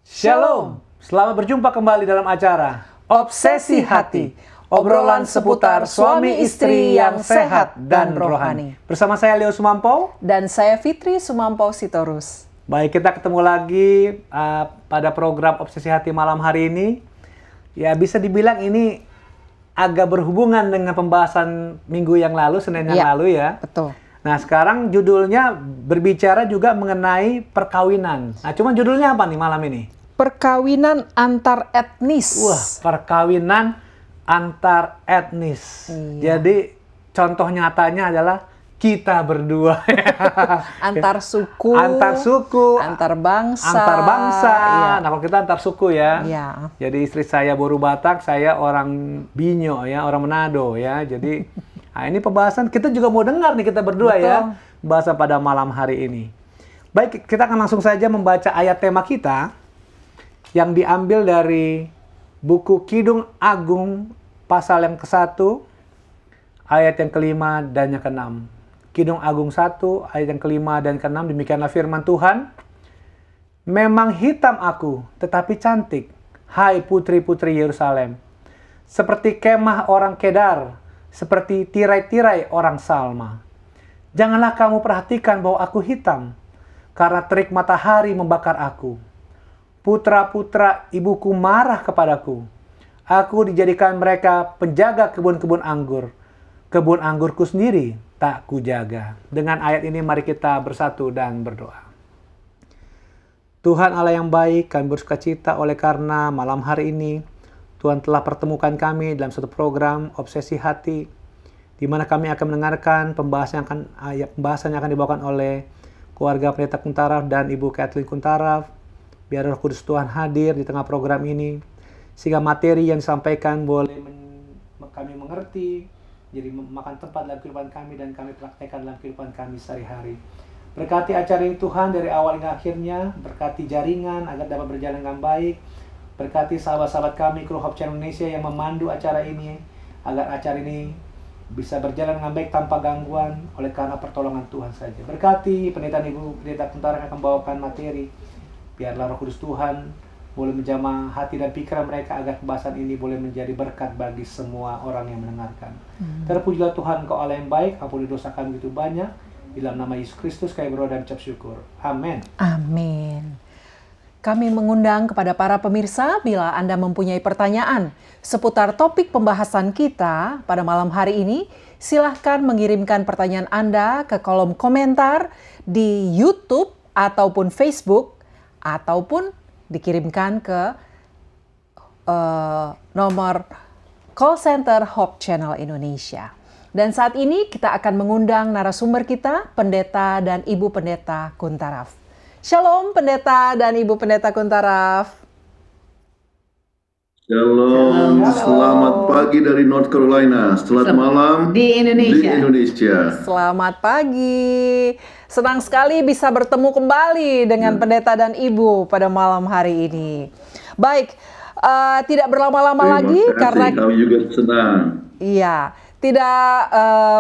Shalom, selamat berjumpa kembali dalam acara Obsesi Hati, obrolan seputar suami istri yang sehat dan rohani. Bersama saya Leo Sumampo dan saya Fitri Sumampo Sitorus. Baik, kita ketemu lagi pada program Obsesi Hati malam hari ini. Ya, bisa dibilang ini agak berhubungan dengan pembahasan minggu yang lalu, Senin yang lalu ya. Betul. Nah, sekarang judulnya berbicara juga mengenai perkawinan. Nah, cuman judulnya apa nih malam ini? Perkawinan antar etnis. Wah, perkawinan antar etnis. Iya. Jadi contoh nyatanya adalah kita berdua. Antar suku. Antar suku. Antar bangsa. Antar bangsa. Iya. Nah, kalau kita antar suku ya. Iya. Jadi istri saya Boru Batak, saya orang Binyo ya, orang Manado ya. Jadi nah ini pembahasan kita juga mau dengar nih kita berdua. Betul. Ya. Bahasa pada malam hari ini. Baik, kita akan langsung saja membaca ayat tema kita yang diambil dari buku Kidung Agung pasal yang ke-1, ayat yang ke-5 dan yang ke-6. Kidung Agung 1, ayat yang ke-5 dan ke-6, demikianlah firman Tuhan. Memang hitam aku, tetapi cantik, hai putri-putri Yerusalem. Seperti kemah orang Kedar, seperti tirai-tirai orang Salma. Janganlah kamu perhatikan bahwa aku hitam, karena terik matahari membakar aku. Putra-putra ibuku marah kepadaku. Aku dijadikan mereka penjaga kebun-kebun anggur. Kebun anggurku sendiri tak kujaga. Dengan ayat ini mari kita bersatu dan berdoa. Tuhan Allah yang baik, kami bersukacita oleh karena malam hari ini Tuhan telah pertemukan kami dalam satu program Obsesi Hati, di mana kami akan mendengarkan pembahasan yang akan dibawakan oleh keluarga Pendeta Kuntaraf dan Ibu Kathleen Kuntaraf. Biar Roh Kudus Tuhan hadir di tengah program ini, sehingga materi yang disampaikan boleh kami mengerti, jadi memakan tempat dalam kehidupan kami dan kami praktekkan dalam kehidupan kami sehari-hari. Berkati acara ini Tuhan dari awal hingga akhirnya, berkati jaringan agar dapat berjalan dengan baik, berkati sahabat-sahabat kami kru Hope Channel Indonesia yang memandu acara ini, agar acara ini bisa berjalan dengan baik tanpa gangguan oleh karena pertolongan Tuhan saja. Berkati pendeta Ibu Pendeta Kuntara yang akan membawakan materi. Biarlah Roh Kudus Tuhan boleh menjamah hati dan pikiran mereka agar pembahasan ini boleh menjadi berkat bagi semua orang yang mendengarkan. Terpujilah Tuhan, Engkau Allah yang baik, ampuni dosa kami begitu banyak. Di dalam nama Yesus Kristus kami berdoa dan ucap syukur. Amin. Amin. Kami mengundang kepada para pemirsa bila Anda mempunyai pertanyaan seputar topik pembahasan kita pada malam hari ini, silahkan mengirimkan pertanyaan Anda ke kolom komentar di YouTube ataupun Facebook, ataupun dikirimkan ke nomor call center Hope Channel Indonesia. Dan saat ini kita akan mengundang narasumber kita, Pendeta dan Ibu Pendeta Kuntaraf. Shalom Pendeta dan Ibu Pendeta Kuntaraf. Shalom, selamat pagi dari North Carolina, selamat malam di Indonesia. Selamat pagi. Senang sekali bisa bertemu kembali dengan Pendeta dan Ibu pada malam hari ini. Baik, tidak berlama-lama lagi karena kami juga senang. Iya, tidak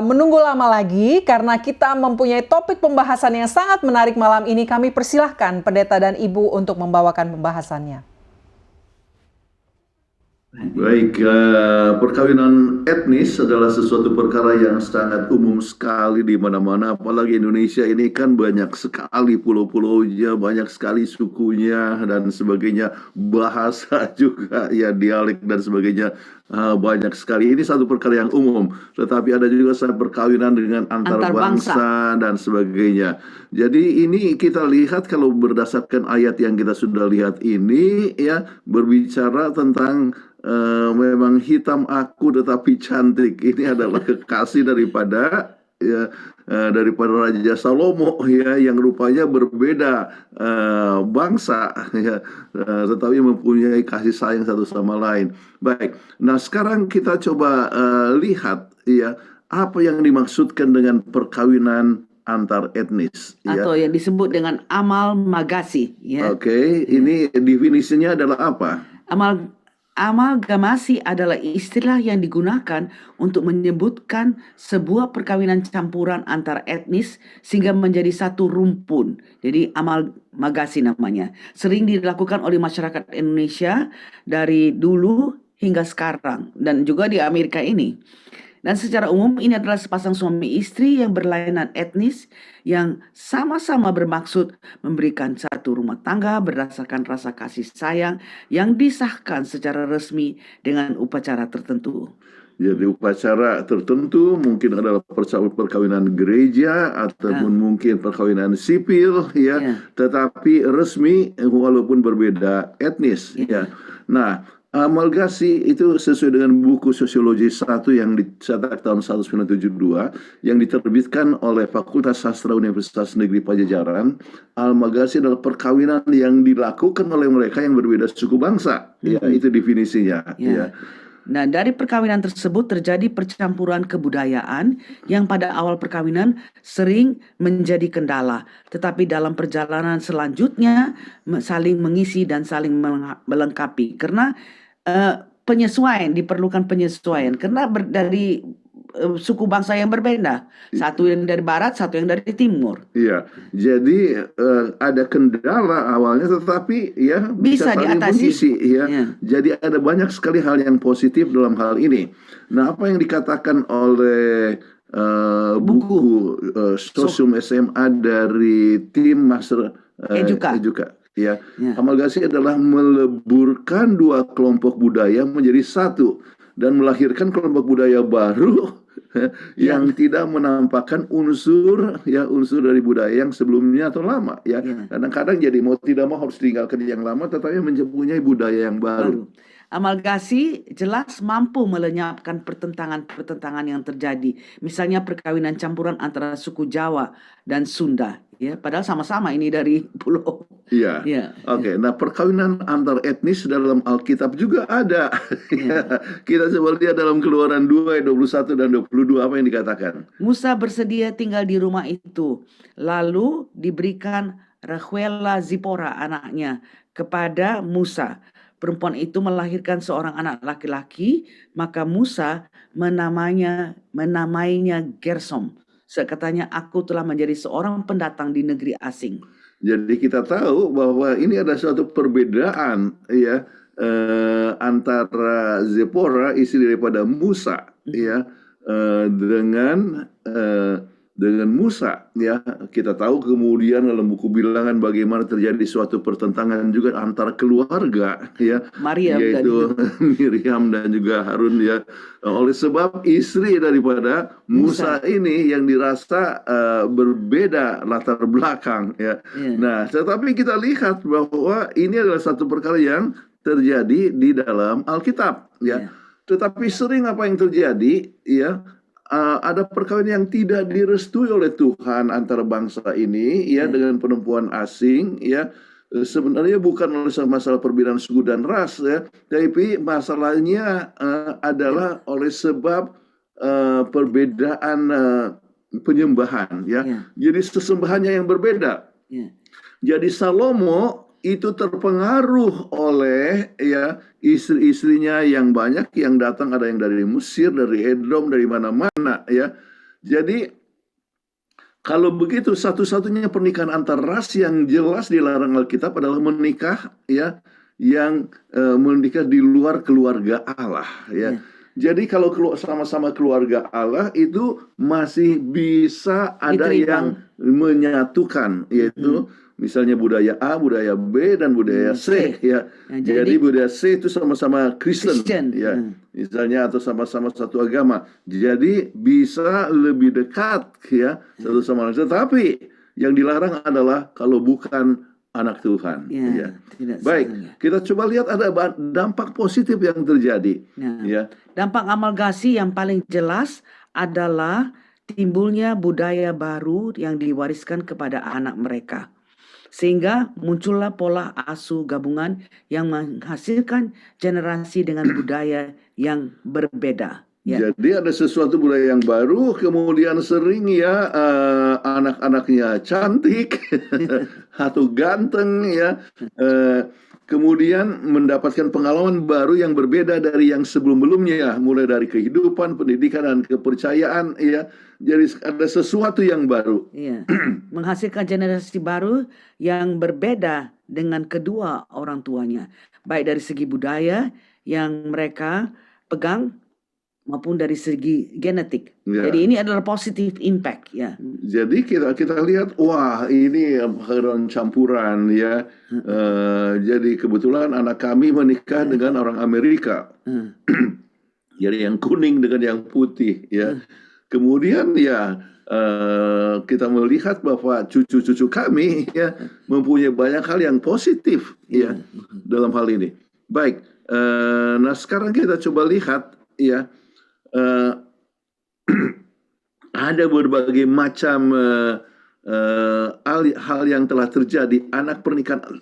menunggu lama lagi karena kita mempunyai topik pembahasan yang sangat menarik malam ini. Kami persilahkan Pendeta dan Ibu untuk membawakan pembahasannya. Baik, perkawinan etnis adalah sesuatu perkara yang sangat umum sekali di mana-mana, apalagi Indonesia ini kan banyak sekali pulau-pulaunya, banyak sekali sukunya dan sebagainya, bahasa juga ya, dialek dan sebagainya, banyak sekali. Ini satu perkara yang umum, tetapi ada juga perkawinan dengan antar bangsa dan sebagainya. Jadi ini kita lihat kalau berdasarkan ayat yang kita sudah lihat ini ya, berbicara tentang memang hitam aku tetapi cantik. Ini adalah kekasih daripada daripada Raja Salomo ya, yang rupanya berbeda bangsa ya, tetapi mempunyai kasih sayang satu sama lain. Baik, nah sekarang kita coba lihat ya, apa yang dimaksudkan dengan perkawinan antar etnis atau yang disebut dengan amal magasi ya. Oke, ini definisinya adalah apa? amalgamasi adalah istilah yang digunakan untuk menyebutkan sebuah perkawinan campuran antar etnis sehingga menjadi satu rumpun. Jadi amalgamasi namanya. Sering dilakukan oleh masyarakat Indonesia dari dulu hingga sekarang dan juga di Amerika ini. Dan secara umum ini adalah sepasang suami istri yang berlainan etnis yang sama-sama bermaksud memberikan satu rumah tangga berdasarkan rasa kasih sayang yang disahkan secara resmi dengan upacara tertentu. Jadi upacara tertentu mungkin adalah perkawinan gereja ataupun mungkin perkawinan sipil ya, tetapi resmi walaupun berbeda etnis ya. Nah, amalgasi itu sesuai dengan buku Sosiologi 1 yang dicetak tahun 1972 yang diterbitkan oleh Fakultas Sastra Universitas Negeri Pajajaran. Amalgasi adalah perkawinan yang dilakukan oleh mereka yang berbeda suku bangsa. Ya, itu definisinya. Ya. Nah, dari perkawinan tersebut terjadi percampuran kebudayaan yang pada awal perkawinan sering menjadi kendala, tetapi dalam perjalanan selanjutnya saling mengisi dan saling melengkapi. Karena diperlukan penyesuaian karena dari suku bangsa yang berbeda, satu yang dari barat, satu yang dari timur. Iya, jadi ada kendala awalnya, tetapi ya bisa saling diatasi. mengisi, ya. Jadi ada banyak sekali hal yang positif dalam hal ini. Nah, apa yang dikatakan oleh buku Sosium SMA dari tim Master Eduka. Ya, amalgasi adalah meleburkan dua kelompok budaya menjadi satu dan melahirkan kelompok budaya baru yang tidak menampakkan unsur dari budaya yang sebelumnya atau lama ya. Kadang-kadang jadi mau tidak mau harus tinggalkan yang lama tetapi mempunyai budaya yang baru. Amalgasi jelas mampu melenyapkan pertentangan yang terjadi. Misalnya perkawinan campuran antara suku Jawa dan Sunda, ya, padahal sama-sama ini dari pulau. Iya. Oke. Nah, perkawinan antar etnis dalam Alkitab juga ada. Kita coba lihat dalam Keluaran 2 ayat 21 dan 22 apa yang dikatakan. Musa bersedia tinggal di rumah itu, lalu diberikan Rahuela Zipora anaknya kepada Musa. Perempuan itu melahirkan seorang anak laki-laki, maka Musa menamainya Gersom. Sekatanya, aku telah menjadi seorang pendatang di negeri asing. Jadi kita tahu bahwa ini ada suatu perbedaan ya antara Zipora istri daripada Musa ya dengan Musa ya. Kita tahu kemudian dalam buku Bilangan bagaimana terjadi suatu pertentangan juga antara keluarga ya, yaitu Miriam dan juga Harun ya, oleh sebab istri daripada Musa ini yang dirasa berbeda latar belakang ya. Nah, tetapi kita lihat bahwa ini adalah satu perkara yang terjadi di dalam Alkitab ya. Tetapi sering apa yang terjadi ya, ada perkawinan yang tidak direstui oleh Tuhan antara bangsa ini ya dengan perempuan asing ya. Sebenarnya bukan oleh masalah perbedaan suku dan ras ya, tapi masalahnya adalah oleh sebab perbedaan penyembahan ya. Jadi sesembahannya yang berbeda. Jadi Salomo itu terpengaruh oleh ya istri-istrinya yang banyak yang datang, ada yang dari Mesir, dari Edom, dari mana-mana ya. Jadi kalau begitu satu-satunya pernikahan antar ras yang jelas dilarang Alkitab adalah menikah ya yang menikah di luar keluarga Allah ya. Jadi kalau sama-sama keluarga Allah itu masih bisa ada yang menyatukan, yaitu misalnya budaya A, budaya B, dan budaya C ya. Jadi budaya C itu sama-sama Kristen ya. Misalnya atau sama-sama satu agama. Jadi bisa lebih dekat ya satu sama lain. Tetapi yang dilarang adalah kalau bukan anak Tuhan ya. Baik, kita coba lihat ada dampak positif yang terjadi ya. Dampak amalgasi yang paling jelas adalah timbulnya budaya baru yang diwariskan kepada anak mereka. Sehingga muncullah pola asuh gabungan yang menghasilkan generasi dengan budaya yang berbeda. Jadi ada sesuatu budaya yang baru, kemudian sering ya anak-anaknya cantik atau ganteng ya. kemudian mendapatkan pengalaman baru yang berbeda dari yang sebelum-belumnya ya, mulai dari kehidupan, pendidikan dan kepercayaan ya. Jadi ada sesuatu yang baru. Iya, menghasilkan generasi baru yang berbeda dengan kedua orang tuanya, baik dari segi budaya yang mereka pegang maupun dari segi genetik. Ya. Jadi ini adalah positive impact ya. Jadi kita lihat, wah ini kehadiran campuran ya. Jadi kebetulan anak kami menikah dengan orang Amerika. Jadi yang kuning dengan yang putih ya. Kemudian ya kita melihat bahwa cucu-cucu kami ya mempunyai banyak hal yang positif ya dalam hal ini. Baik, nah sekarang kita coba lihat ya. Ada berbagai macam hal yang telah terjadi. Anak pernikahan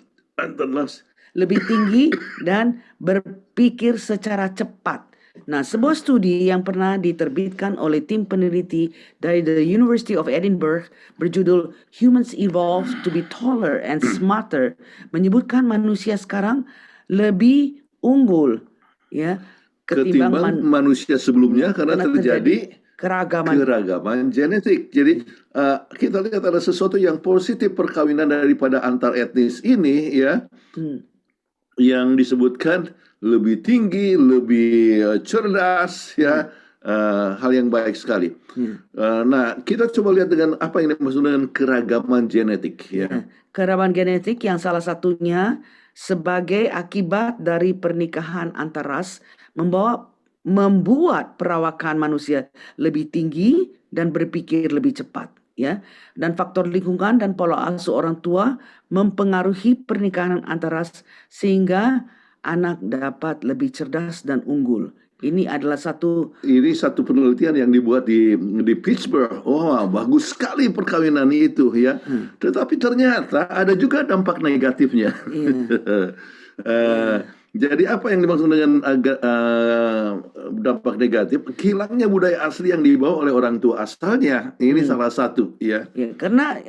lebih tinggi dan berpikir secara cepat. Nah, sebuah studi yang pernah diterbitkan oleh tim peneliti dari the University of Edinburgh berjudul Humans Evolve to be Taller and Smarter menyebutkan manusia sekarang lebih unggul ya ketimbang manusia sebelumnya karena terjadi keragaman genetik. Jadi kita lihat ada sesuatu yang positif perkawinan daripada antar etnis ini ya, yang disebutkan lebih tinggi, lebih cerdas ya, hal yang baik sekali. Nah, kita coba lihat dengan apa yang dimaksud dengan keragaman genetik ya. Keragaman genetik yang salah satunya sebagai akibat dari pernikahan antar ras membuat perawakan manusia lebih tinggi dan berpikir lebih cepat ya. Dan faktor lingkungan dan pola asuh orang tua mempengaruhi pernikahan antar ras sehingga anak dapat lebih cerdas dan unggul. Ini adalah satu penelitian yang dibuat di Pittsburgh. Oh, bagus sekali perkawinan itu ya. Tetapi ternyata ada juga dampak negatifnya. Jadi apa yang dimaksud dengan dampak negatif? Hilangnya budaya asli yang dibawa oleh orang tua asalnya. Ini salah satu ya. Karena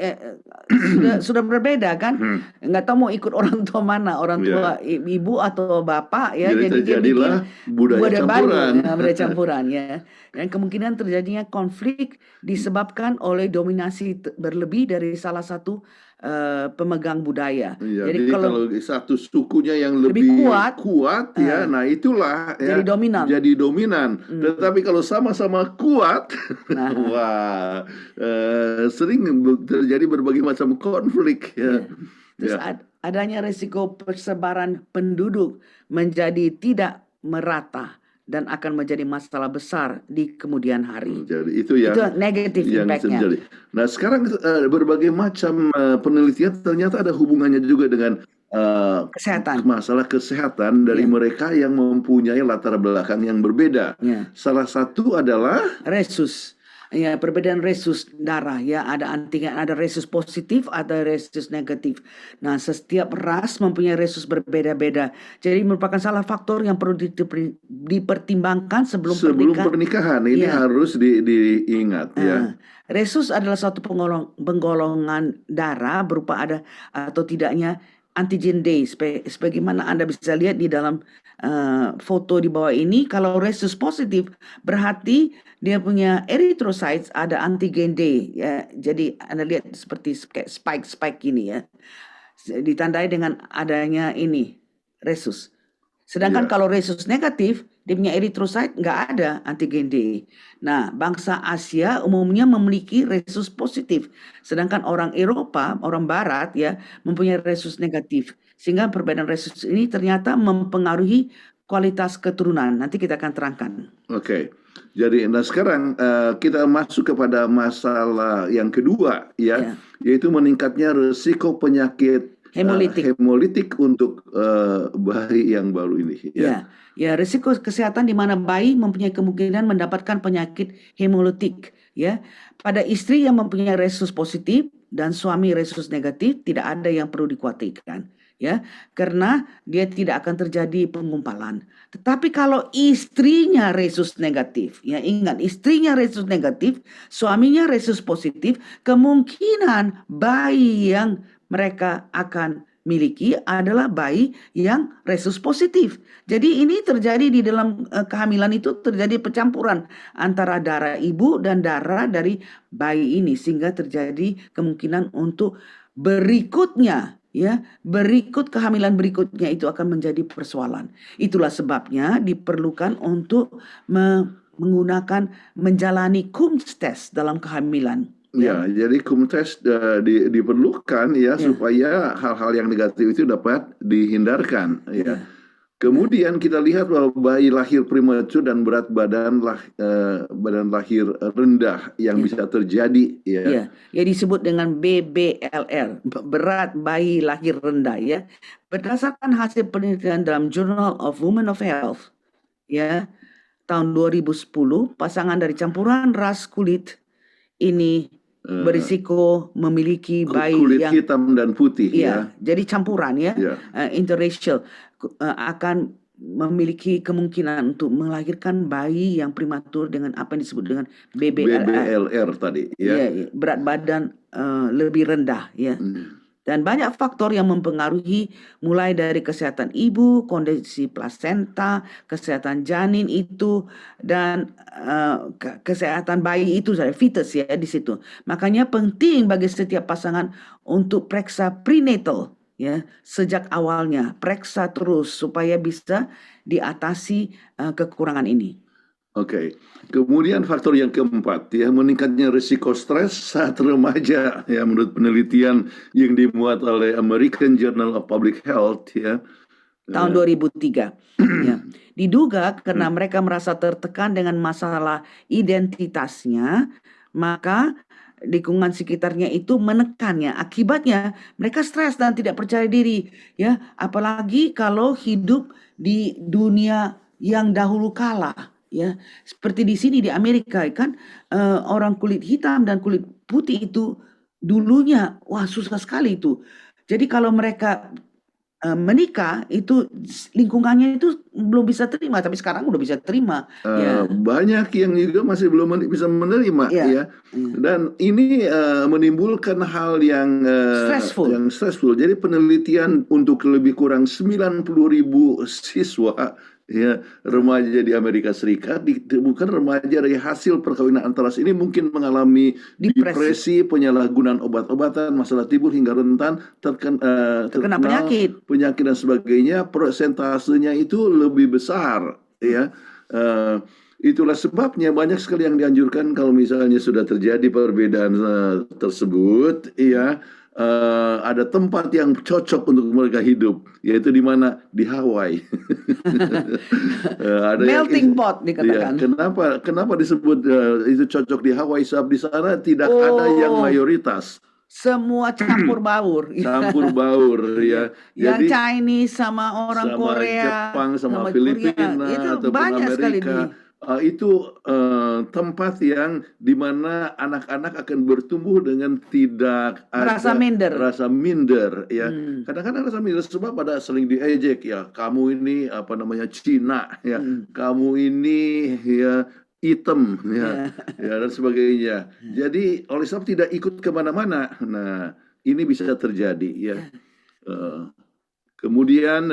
sudah berbeda kan. Nggak tahu mau ikut orang tua mana, orang tua ibu atau bapak ya. Jadi dia bikin budaya campuran. Budaya campuran ya. Dan kemungkinan terjadinya konflik disebabkan oleh dominasi berlebih dari salah satu pemegang budaya. Jadi kalau satu sukunya yang lebih kuat ya, nah itulah jadi ya, dominan. Tetapi kalau sama-sama kuat, wah sering terjadi berbagai macam konflik ya. Terus adanya risiko persebaran penduduk menjadi tidak merata dan akan menjadi masalah besar di kemudian hari. Jadi itu negatif impact-nya. Nah sekarang berbagai macam penelitian ternyata ada hubungannya juga dengan kesehatan. Masalah kesehatan dari mereka yang mempunyai latar belakang yang berbeda. Salah satu adalah resus. Ya, perbedaan resus darah ya, ada antigen, ada resus positif, ada resus negatif. Nah, setiap ras mempunyai resus berbeda-beda. Jadi merupakan salah faktor yang perlu dipertimbangkan sebelum pernikahan. Ini harus diingat ya. Resus adalah suatu penggolongan darah berupa ada atau tidaknya antigen D. Sebagaimana Anda bisa lihat di dalam foto di bawah ini, kalau resus positif berarti dia punya erythrocytes, ada antigen D ya. Jadi Anda lihat seperti spike ini ya. Ditandai dengan adanya ini resus. Sedangkan kalau resus negatif, dia punya erythrocyte nggak ada antigen D. Nah, bangsa Asia umumnya memiliki resus positif, sedangkan orang Eropa, orang Barat ya, mempunyai resus negatif. Sehingga perbedaan resus ini ternyata mempengaruhi kualitas keturunan. Nanti kita akan terangkan. Oke. Jadi, nah sekarang kita masuk kepada masalah yang kedua ya, yaitu meningkatnya risiko penyakit hemolitik untuk bayi yang baru ini. Ya, risiko kesehatan di mana bayi mempunyai kemungkinan mendapatkan penyakit hemolitik ya. Pada istri yang mempunyai resus positif dan suami resus negatif tidak ada yang perlu dikhawatirkan ya, karena dia tidak akan terjadi penggumpalan. Tetapi kalau istrinya resus negatif, ya ingat istrinya resus negatif, suaminya resus positif, kemungkinan bayi yang mereka akan miliki adalah bayi yang resus positif. Jadi ini terjadi di dalam kehamilan itu terjadi percampuran antara darah ibu dan darah dari bayi ini sehingga terjadi kemungkinan untuk berikutnya berikut kehamilan berikutnya itu akan menjadi persoalan. Itulah sebabnya diperlukan untuk menggunakan menjalani Coombs test dalam kehamilan. Ya, jadi Coombs diperlukan ya supaya hal-hal yang negatif itu dapat dihindarkan ya. Kemudian kita lihat bahwa bayi lahir prematur dan berat badan lahir rendah yang bisa terjadi ya. Ya disebut dengan BBLR, berat bayi lahir rendah ya. Berdasarkan hasil penelitian dalam Journal of Women of Health ya tahun 2010, pasangan dari campuran ras kulit ini berisiko memiliki bayi kulit yang hitam dan putih ya. Jadi campuran interracial akan memiliki kemungkinan untuk melahirkan bayi yang prematur dengan apa yang disebut dengan BBLR tadi ya. Berat badan lebih rendah ya. Dan banyak faktor yang mempengaruhi mulai dari kesehatan ibu, kondisi plasenta, kesehatan janin itu dan kesehatan bayi itu fetus ya di situ. Makanya penting bagi setiap pasangan untuk periksa prenatal ya sejak awalnya, periksa terus supaya bisa diatasi kekurangan ini. Oke. Kemudian faktor yang keempat ya, meningkatnya risiko stres saat remaja ya, menurut penelitian yang dimuat oleh American Journal of Public Health ya. Tahun 2003 ya. Diduga karena mereka merasa tertekan dengan masalah identitasnya, maka lingkungan sekitarnya itu menekannya. Akibatnya mereka stres dan tidak percaya diri ya, apalagi kalau hidup di dunia yang dahulu kala. Ya, seperti di sini di Amerika kan orang kulit hitam dan kulit putih itu dulunya susah sekali itu. Jadi kalau mereka menikah itu lingkungannya itu belum bisa terima, tapi sekarang udah bisa terima. Banyak yang juga masih belum bisa menerima ya. Dan ini menimbulkan hal yang stressful. Jadi penelitian untuk lebih kurang 90.000 siswa ya remaja di Amerika Serikat ditemukan remaja dari hasil perkawinan antara ras ini mungkin mengalami depresi, penyalahgunaan obat-obatan, masalah timbul hingga rentan terkena penyakit dan sebagainya. Persentasenya itu lebih besar ya. Itulah sebabnya banyak sekali yang dianjurkan kalau misalnya sudah terjadi perbedaan tersebut ya, ada tempat yang cocok untuk mereka hidup, yaitu di mana? Di Hawaii. Ada melting pot dikatakan. Kenapa disebut itu cocok di Hawaii? Sebab di sana tidak ada yang mayoritas. Semua campur baur. Campur baur ya. Yang Chinese sama orang Korea, Jepang sama Filipina itu ataupun banyak sekali Amerika. Itu tempat yang dimana anak-anak akan bertumbuh dengan tidak ada rasa minder ya. Kadang-kadang rasa minder sebab pada sering diejek ya, kamu ini Cina ya, kamu ini ya hitam ya, dan sebagainya. Jadi oleh sebab tidak ikut kemana-mana. Nah ini bisa terjadi ya. Kemudian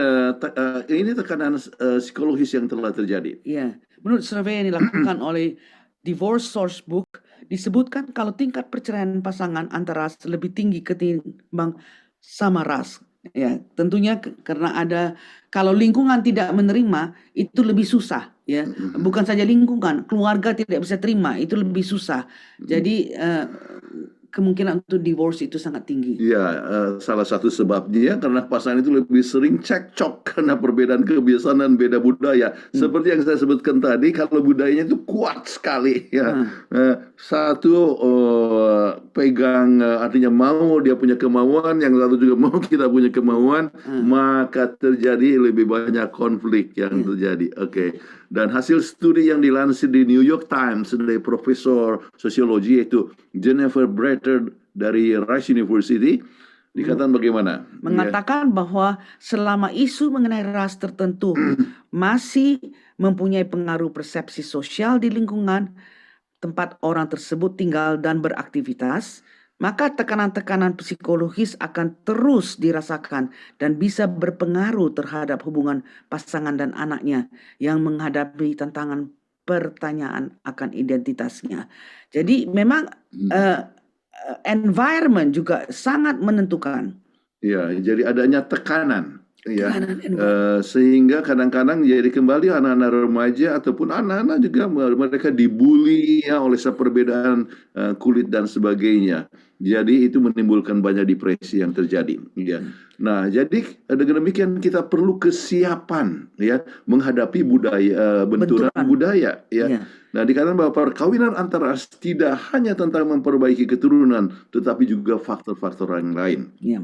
ini tekanan psikologis yang telah terjadi. Ya, menurut survei yang dilakukan oleh Divorce Sourcebook disebutkan kalau tingkat perceraian pasangan antara ras lebih tinggi ketimbang sama ras. Ya, tentunya karena kalau lingkungan tidak menerima itu lebih susah ya. Bukan saja lingkungan, keluarga tidak bisa terima, itu lebih susah. Jadi kemungkinan untuk divorce itu sangat tinggi. Ya, salah satu sebabnya karena pasangan itu lebih sering cekcok karena perbedaan kebiasaan dan beda budaya. Seperti yang saya sebutkan tadi, kalau budayanya itu kuat sekali ya. Satu pegang artinya mau, dia punya kemauan, yang satu juga mau, kita punya kemauan, maka terjadi lebih banyak konflik yang terjadi. Oke. Dan hasil studi yang dilansir di New York Times dari profesor sosiologi yaitu Jennifer Bretter dari Rice University dikatakan bagaimana? Mengatakan bahwa selama isu mengenai ras tertentu masih mempunyai pengaruh persepsi sosial di lingkungan tempat orang tersebut tinggal dan beraktivitas, maka tekanan-tekanan psikologis akan terus dirasakan dan bisa berpengaruh terhadap hubungan pasangan dan anaknya yang menghadapi tantangan pertanyaan akan identitasnya. Jadi memang environment juga sangat menentukan. Ya, jadi adanya tekanan, ya, Tekanan environment. sehingga kadang-kadang jadi kembali anak-anak remaja ataupun anak-anak juga mereka dibully ya oleh perbedaan kulit dan sebagainya. Jadi itu menimbulkan banyak depresi yang terjadi. Ya. Nah, jadi dengan demikian kita perlu kesiapan ya menghadapi benturan Benturan. budaya ya. Ya. Nah, dikatakan bahwa perkawinan antara ras tidak hanya tentang memperbaiki keturunan, tetapi juga faktor-faktor yang lain. Ya.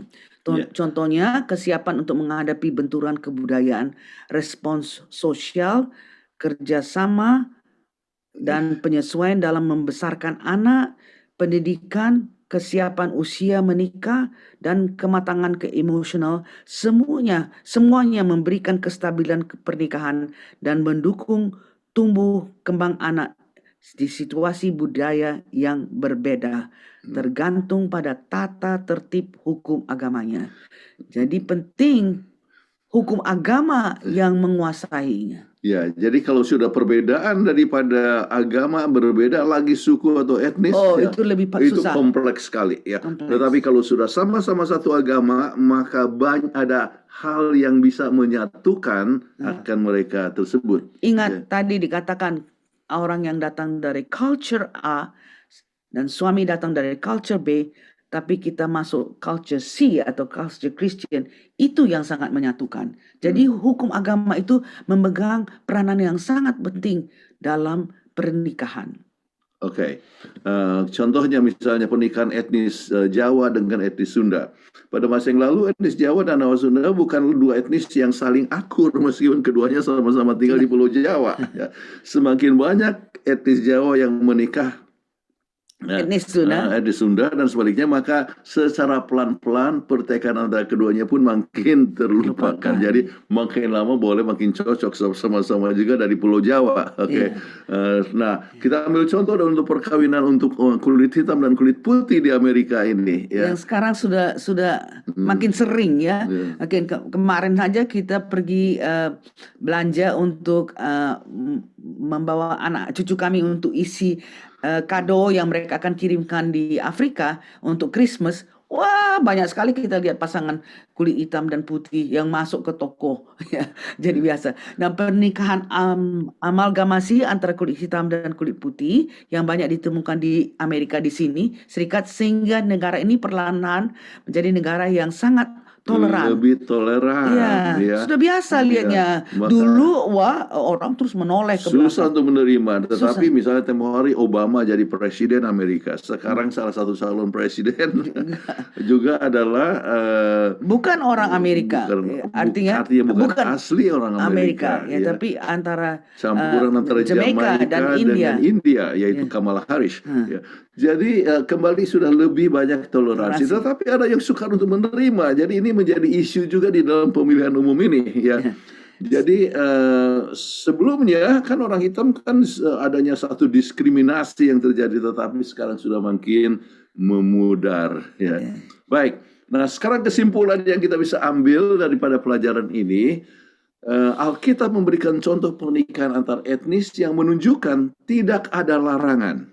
Contohnya kesiapan untuk menghadapi benturan kebudayaan, respons sosial, kerjasama, dan penyesuaian dalam membesarkan anak, pendidikan, kesiapan usia menikah, dan kematangan keemosional, semuanya memberikan kestabilan pernikahan dan mendukung tumbuh kembang anak di situasi budaya yang berbeda, tergantung pada tata tertib hukum agamanya. Jadi penting hukum agama yang menguasainya. Ya, jadi kalau sudah perbedaan daripada agama, berbeda lagi suku atau etnis, ya, itu lebih itu susah. kompleks sekali ya. Kompleks. Tetapi kalau sudah sama-sama satu agama, maka ada hal yang bisa menyatukan akan mereka tersebut. Ingat tadi dikatakan orang yang datang dari culture A dan suami datang dari culture B, tapi kita masuk culture C atau culture Christian, itu yang sangat menyatukan. Jadi hukum agama itu memegang peranan yang sangat penting dalam pernikahan. Oke. Contohnya misalnya pernikahan etnis Jawa dengan etnis Sunda. Pada masa yang lalu etnis Jawa dan Sunda bukan dua etnis yang saling akur meskipun keduanya sama-sama tinggal di Pulau Jawa. Ya. Semakin banyak etnis Jawa yang menikah Etnis Sunda dan sebaliknya, maka secara pelan-pelan pertikaian antara keduanya pun makin terlupakan. Jadi makin lama boleh makin cocok sama-sama juga dari Pulau Jawa. Oke. Nah, kita ambil contoh untuk perkawinan untuk kulit hitam dan kulit putih di Amerika ini. Ya. Yang sekarang sudah makin sering ya. Kemarin saja kita pergi belanja untuk membawa anak cucu kami untuk isi kado yang mereka akan kirimkan di Afrika untuk Christmas. Wah, banyak sekali kita lihat pasangan kulit hitam dan putih yang masuk ke toko. Ya, jadi biasa. Nah, pernikahan amalgamasi antara kulit hitam dan kulit putih yang banyak ditemukan di Amerika di sini, Serikat, sehingga negara ini perlahan menjadi negara yang sangat toleran. Lebih toleran. Ya, sudah biasa lihatnya. Dulu orang terus menoleh ke belakang. Susah untuk menerima. Tetapi misalnya tempoh hari Obama jadi presiden Amerika. Sekarang salah satu calon presiden juga adalah bukan orang Amerika. Artinya bukan asli orang Amerika. Ya, tapi antara campuran antara Jamaika dan India, yaitu Kamala Harris. Ya. Jadi kembali sudah lebih banyak toleransi. Tetapi ada yang sukar untuk menerima. Jadi ini menjadi isu juga di dalam pemilihan umum ini, ya. Jadi sebelumnya kan orang hitam kan adanya satu diskriminasi yang terjadi, tetapi sekarang sudah makin memudar, ya. Baik. Nah, sekarang kesimpulan yang kita bisa ambil daripada pelajaran ini, Alkitab memberikan contoh pernikahan antar etnis yang menunjukkan tidak ada larangan.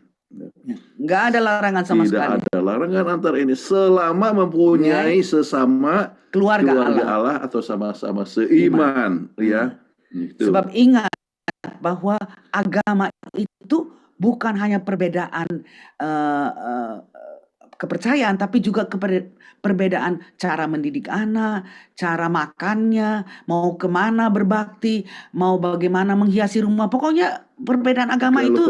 Nggak ada larangan sama sekali. Tidak ada larangan antar ini selama mempunyai sesama keluarga Allah atau sama-sama seiman, ya. Gitu. Sebab ingat bahwa agama itu bukan hanya perbedaan kepercayaan, tapi juga perbedaan cara mendidik anak, cara makannya, mau kemana berbakti, mau bagaimana menghiasi rumah. Pokoknya perbedaan agama Kalau itu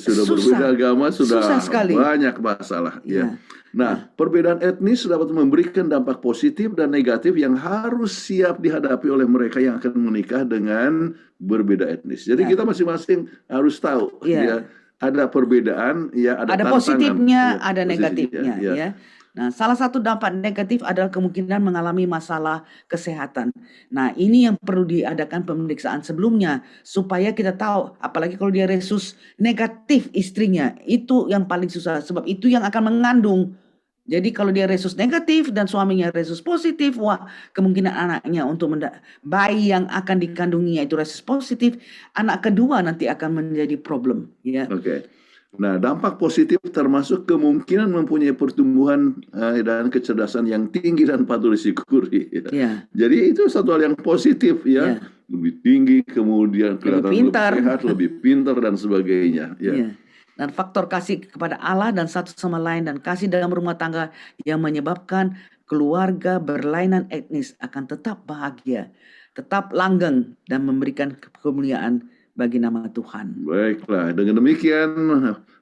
sudah berbeda agama sudah sekali. Banyak masalah. Ya. Nah, perbedaan etnis dapat memberikan dampak positif dan negatif yang harus siap dihadapi oleh mereka yang akan menikah dengan berbeda etnis. Jadi kita masing-masing harus tahu, ya. Ada perbedaan, ya, ada positifnya, ada negatifnya, ya. Nah, salah satu dampak negatif adalah kemungkinan mengalami masalah kesehatan. Nah, ini yang perlu diadakan pemeriksaan sebelumnya supaya kita tahu, apalagi kalau dia resus negatif istrinya, itu yang paling susah sebab itu yang akan mengandung Jadi kalau dia resus negatif dan suaminya resus positif, wah kemungkinan anaknya untuk bayi yang akan dikandunginya itu resus positif, anak kedua nanti akan menjadi problem, ya. Oke. Nah, dampak positif termasuk kemungkinan mempunyai pertumbuhan dan kecerdasan yang tinggi dan patut disyukuri. Ya. Ya. Jadi itu satu hal yang positif ya. Ya. Lebih tinggi, kemudian kelihatan lebih pintar. sehat, lebih pintar dan sebagainya. Ya. Ya. Dan faktor kasih kepada Allah dan satu sama lain dan kasih dalam rumah tangga yang menyebabkan keluarga berlainan etnis akan tetap bahagia, tetap langgeng dan memberikan kemuliaan bagi nama Tuhan. Baiklah, dengan demikian,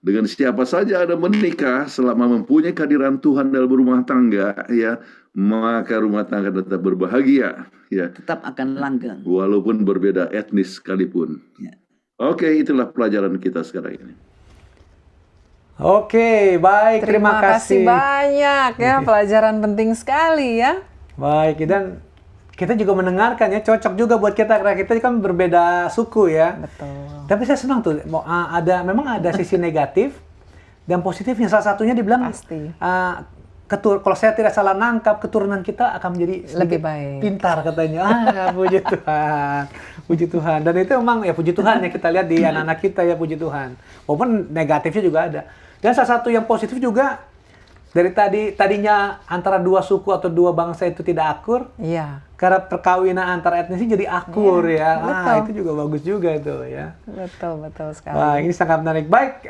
dengan siapa saja Anda menikah selama mempunyai kehadiran Tuhan dalam rumah tangga, ya, maka rumah tangga tetap berbahagia, ya. Tetap akan langgeng. Walaupun berbeda etnis sekalipun. Ya. Oke, itulah pelajaran kita sekarang ini. Oke, baik. Terima kasih banyak ya, pelajaran penting sekali ya. Baik, dan kita juga mendengarkan ya, cocok juga buat kita karena kita kan berbeda suku ya. Betul. Tapi saya senang tuh, memang ada sisi negatif dan positifnya. Salah satunya dibilang Pasti. Kalau saya tidak salah nangkap, keturunan kita akan menjadi lebih baik, pintar katanya. Puji Tuhan, puji Tuhan. Dan itu memang ya puji Tuhan ya, kita lihat di anak-anak kita ya, puji Tuhan. Walaupun negatifnya juga ada. Dan salah satu yang positif juga, dari tadinya antara dua suku atau dua bangsa itu tidak akur, iya. Karena perkawinan antar etnis ini jadi akur ya. Betul. Itu juga bagus juga tuh ya. Betul sekali. Wah, ini sangat menarik. Baik,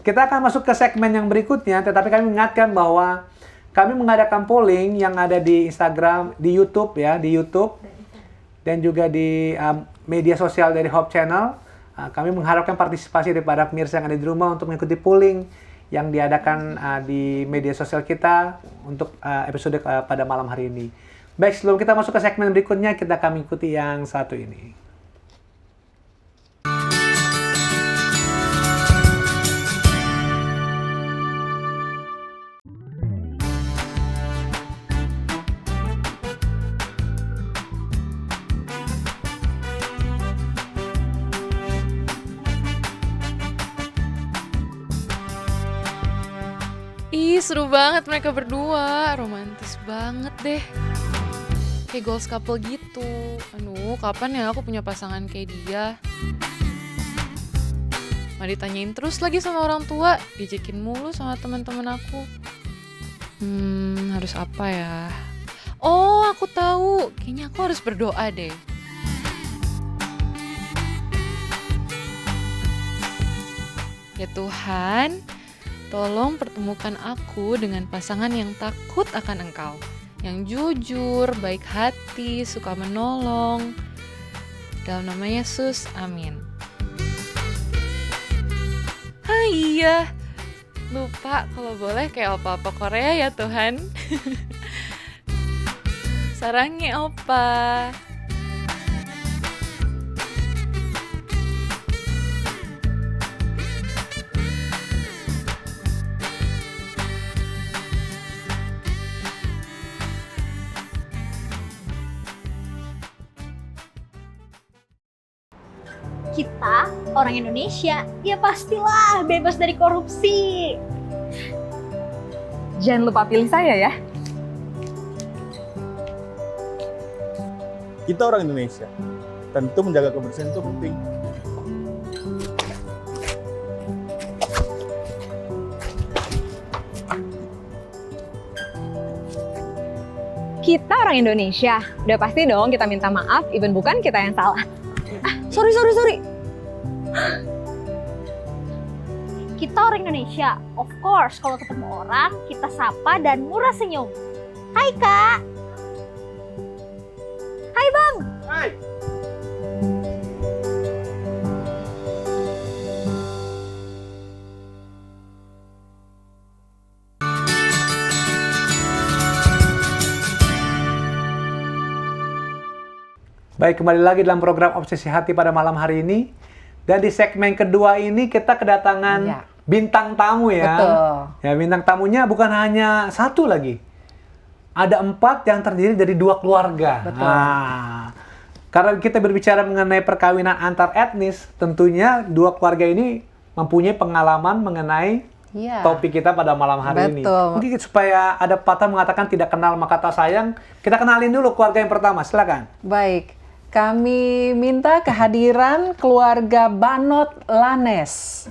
kita akan masuk ke segmen yang berikutnya, tetapi kami mengingatkan bahwa kami mengadakan polling yang ada di Instagram, di YouTube ya, di YouTube, dan juga di media sosial dari Hope Channel. Kami mengharapkan partisipasi daripada pemirsa yang ada di rumah untuk mengikuti polling yang diadakan di media sosial kita untuk episode pada malam hari ini. Baik, sebelum kita masuk ke segmen berikutnya, kita akan mengikuti yang satu ini. Ih, seru banget mereka berdua. Romantis banget deh. Kayak goals couple gitu. Aduh, kapan ya aku punya pasangan kayak dia? Mau ditanyain terus lagi sama orang tua. Dijekin mulu sama teman-teman aku. Harus apa ya? Oh, aku tahu. Kayaknya aku harus berdoa deh. Ya Tuhan, tolong pertemukan aku dengan pasangan yang takut akan Engkau, yang jujur, baik hati, suka menolong. Dalam nama Yesus, amin. Iya, lupa kalau boleh kayak opa-opa Korea ya Tuhan. Sarangnya opa. Kita orang Indonesia, ya pastilah bebas dari korupsi. Jangan lupa pilih saya ya. Kita orang Indonesia, tentu menjaga kebersihan itu penting. Kita orang Indonesia, udah pasti dong kita minta maaf, even bukan kita yang salah. Sorry. Kita orang Indonesia, of course kalau ketemu orang kita sapa dan murah senyum. Hai Kak. Hai Bang. Hai. Baik, kembali lagi dalam program Obsesi Hati pada malam hari ini. Dan di segmen kedua ini kita kedatangan bintang tamu ya. Betul. Ya, bintang tamunya bukan hanya satu lagi. Ada 4 yang terdiri dari 2 keluarga. Betul. Karena kita berbicara mengenai perkawinan antar etnis, tentunya 2 keluarga ini mempunyai pengalaman mengenai Iya. topik kita pada malam hari ini. Betul. Mungkin supaya ada patah mengatakan tidak kenal maka tak sayang, kita kenalin dulu keluarga yang pertama. Silakan. Baik, kami minta kehadiran keluarga Banot Lanes.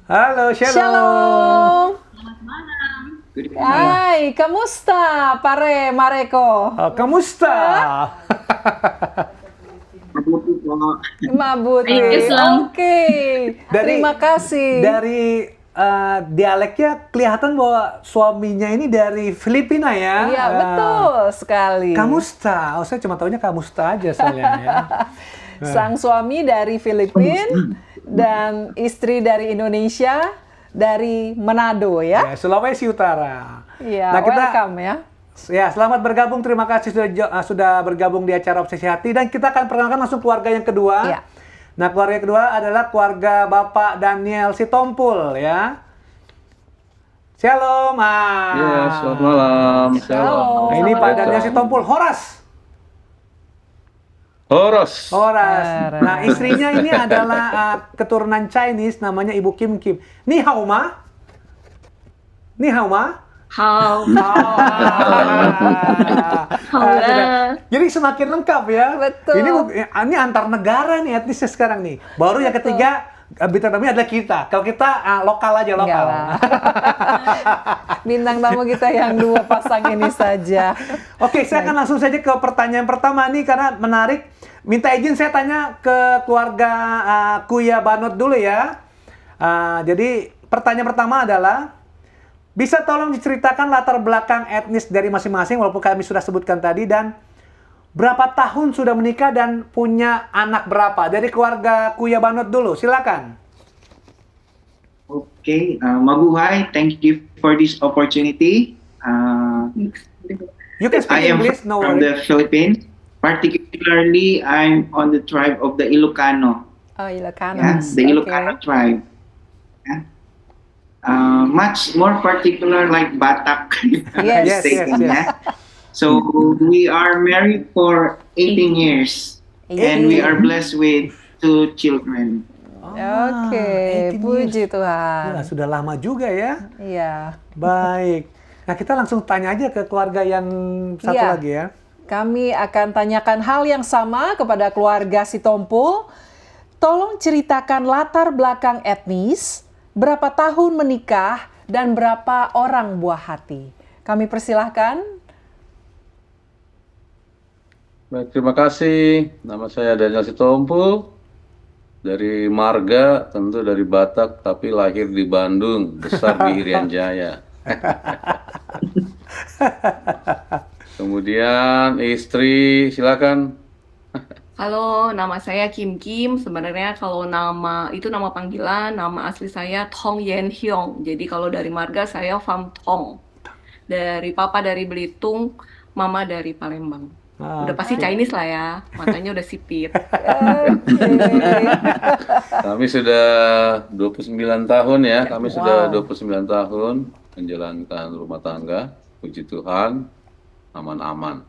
Halo, shalom. Shalom. Hai, kamusta, pare Mareko? Kamusta? Mabuti. Islam. Oke. Terima kasih. Dari dialeknya kelihatan bahwa suaminya ini dari Filipina ya. Iya, betul sekali. Kamusta? Oh, saya cuma tahunya kamusta aja soalnya ya. Sang suami dari Filipina dan istri dari Indonesia, dari Manado ya. Ya, Sulawesi Utara. Iya, Nah, welcome ya. Ya, selamat bergabung. Terima kasih sudah bergabung di acara Obsesi Hati. Dan kita akan perkenalkan langsung keluarga yang kedua. Iya. Nah, keluarga yang kedua adalah keluarga Bapak Daniel Sitompul ya. Shalom. Ya, selamat malam. Shalom. Nah, ini Pak Selamat Daniel Sitompul. Horas. Horas. Horas. Nah, istrinya ini adalah keturunan Chinese, namanya Ibu Kim Kim. Ni hao ma? Ni hao ma? Hao. Sudah. Jadi semakin lengkap ya. Betul. Ini antar negara nih etnisnya sekarang nih. Baru yang ketiga bintang tamunya adalah kita. Kalau kita lokal aja lokal. Enggak lah. Bintang tamu kita yang dua pasang ini saja. Oke, saya akan langsung saja ke pertanyaan pertama nih karena menarik. Minta izin saya tanya ke keluarga Kuya Banot dulu ya. Jadi pertanyaan pertama adalah, bisa tolong diceritakan latar belakang etnis dari masing-masing, walaupun kami sudah sebutkan tadi, dan berapa tahun sudah menikah dan punya anak berapa? Dari keluarga Kuya Banot dulu, silakan. Okay, mabuhay. Thank you for this opportunity. You can speak I am English, no from worry. the Philippines. Particularly, I'm on the tribe of the Ilocano. Oh, Ilocano. Yeah, the Ilocano tribe. Yeah. Much more particular like Batak. Yes, statement, yes. yeah. So we are married for 18 years, and we are blessed with 2 children. Oke, 18 puji years. Tuhan. Wah, sudah lama juga ya. Iya. Baik. Nah, kita langsung tanya aja ke keluarga yang satu Iya. lagi ya. Kami akan tanyakan hal yang sama kepada keluarga Sitompul. Tolong ceritakan latar belakang etnis, berapa tahun menikah, dan berapa orang buah hati. Kami persilahkan. Baik, terima kasih. Nama saya Daniel Sitompul. Dari marga, tentu dari Batak, tapi lahir di Bandung, besar di Irian Jaya. Kemudian istri, silakan. Halo, nama saya Kim Kim. Sebenarnya kalau nama itu nama panggilan, nama asli saya Thong Yen Hyong. Jadi kalau dari marga saya Pham Thong. Dari papa dari Belitung, mama dari Palembang. Udah pasti Chinese lah ya, matanya udah sipit. Kami sudah 29 tahun ya, kami sudah 29 tahun menjalankan rumah tangga. Puji Tuhan, aman-aman.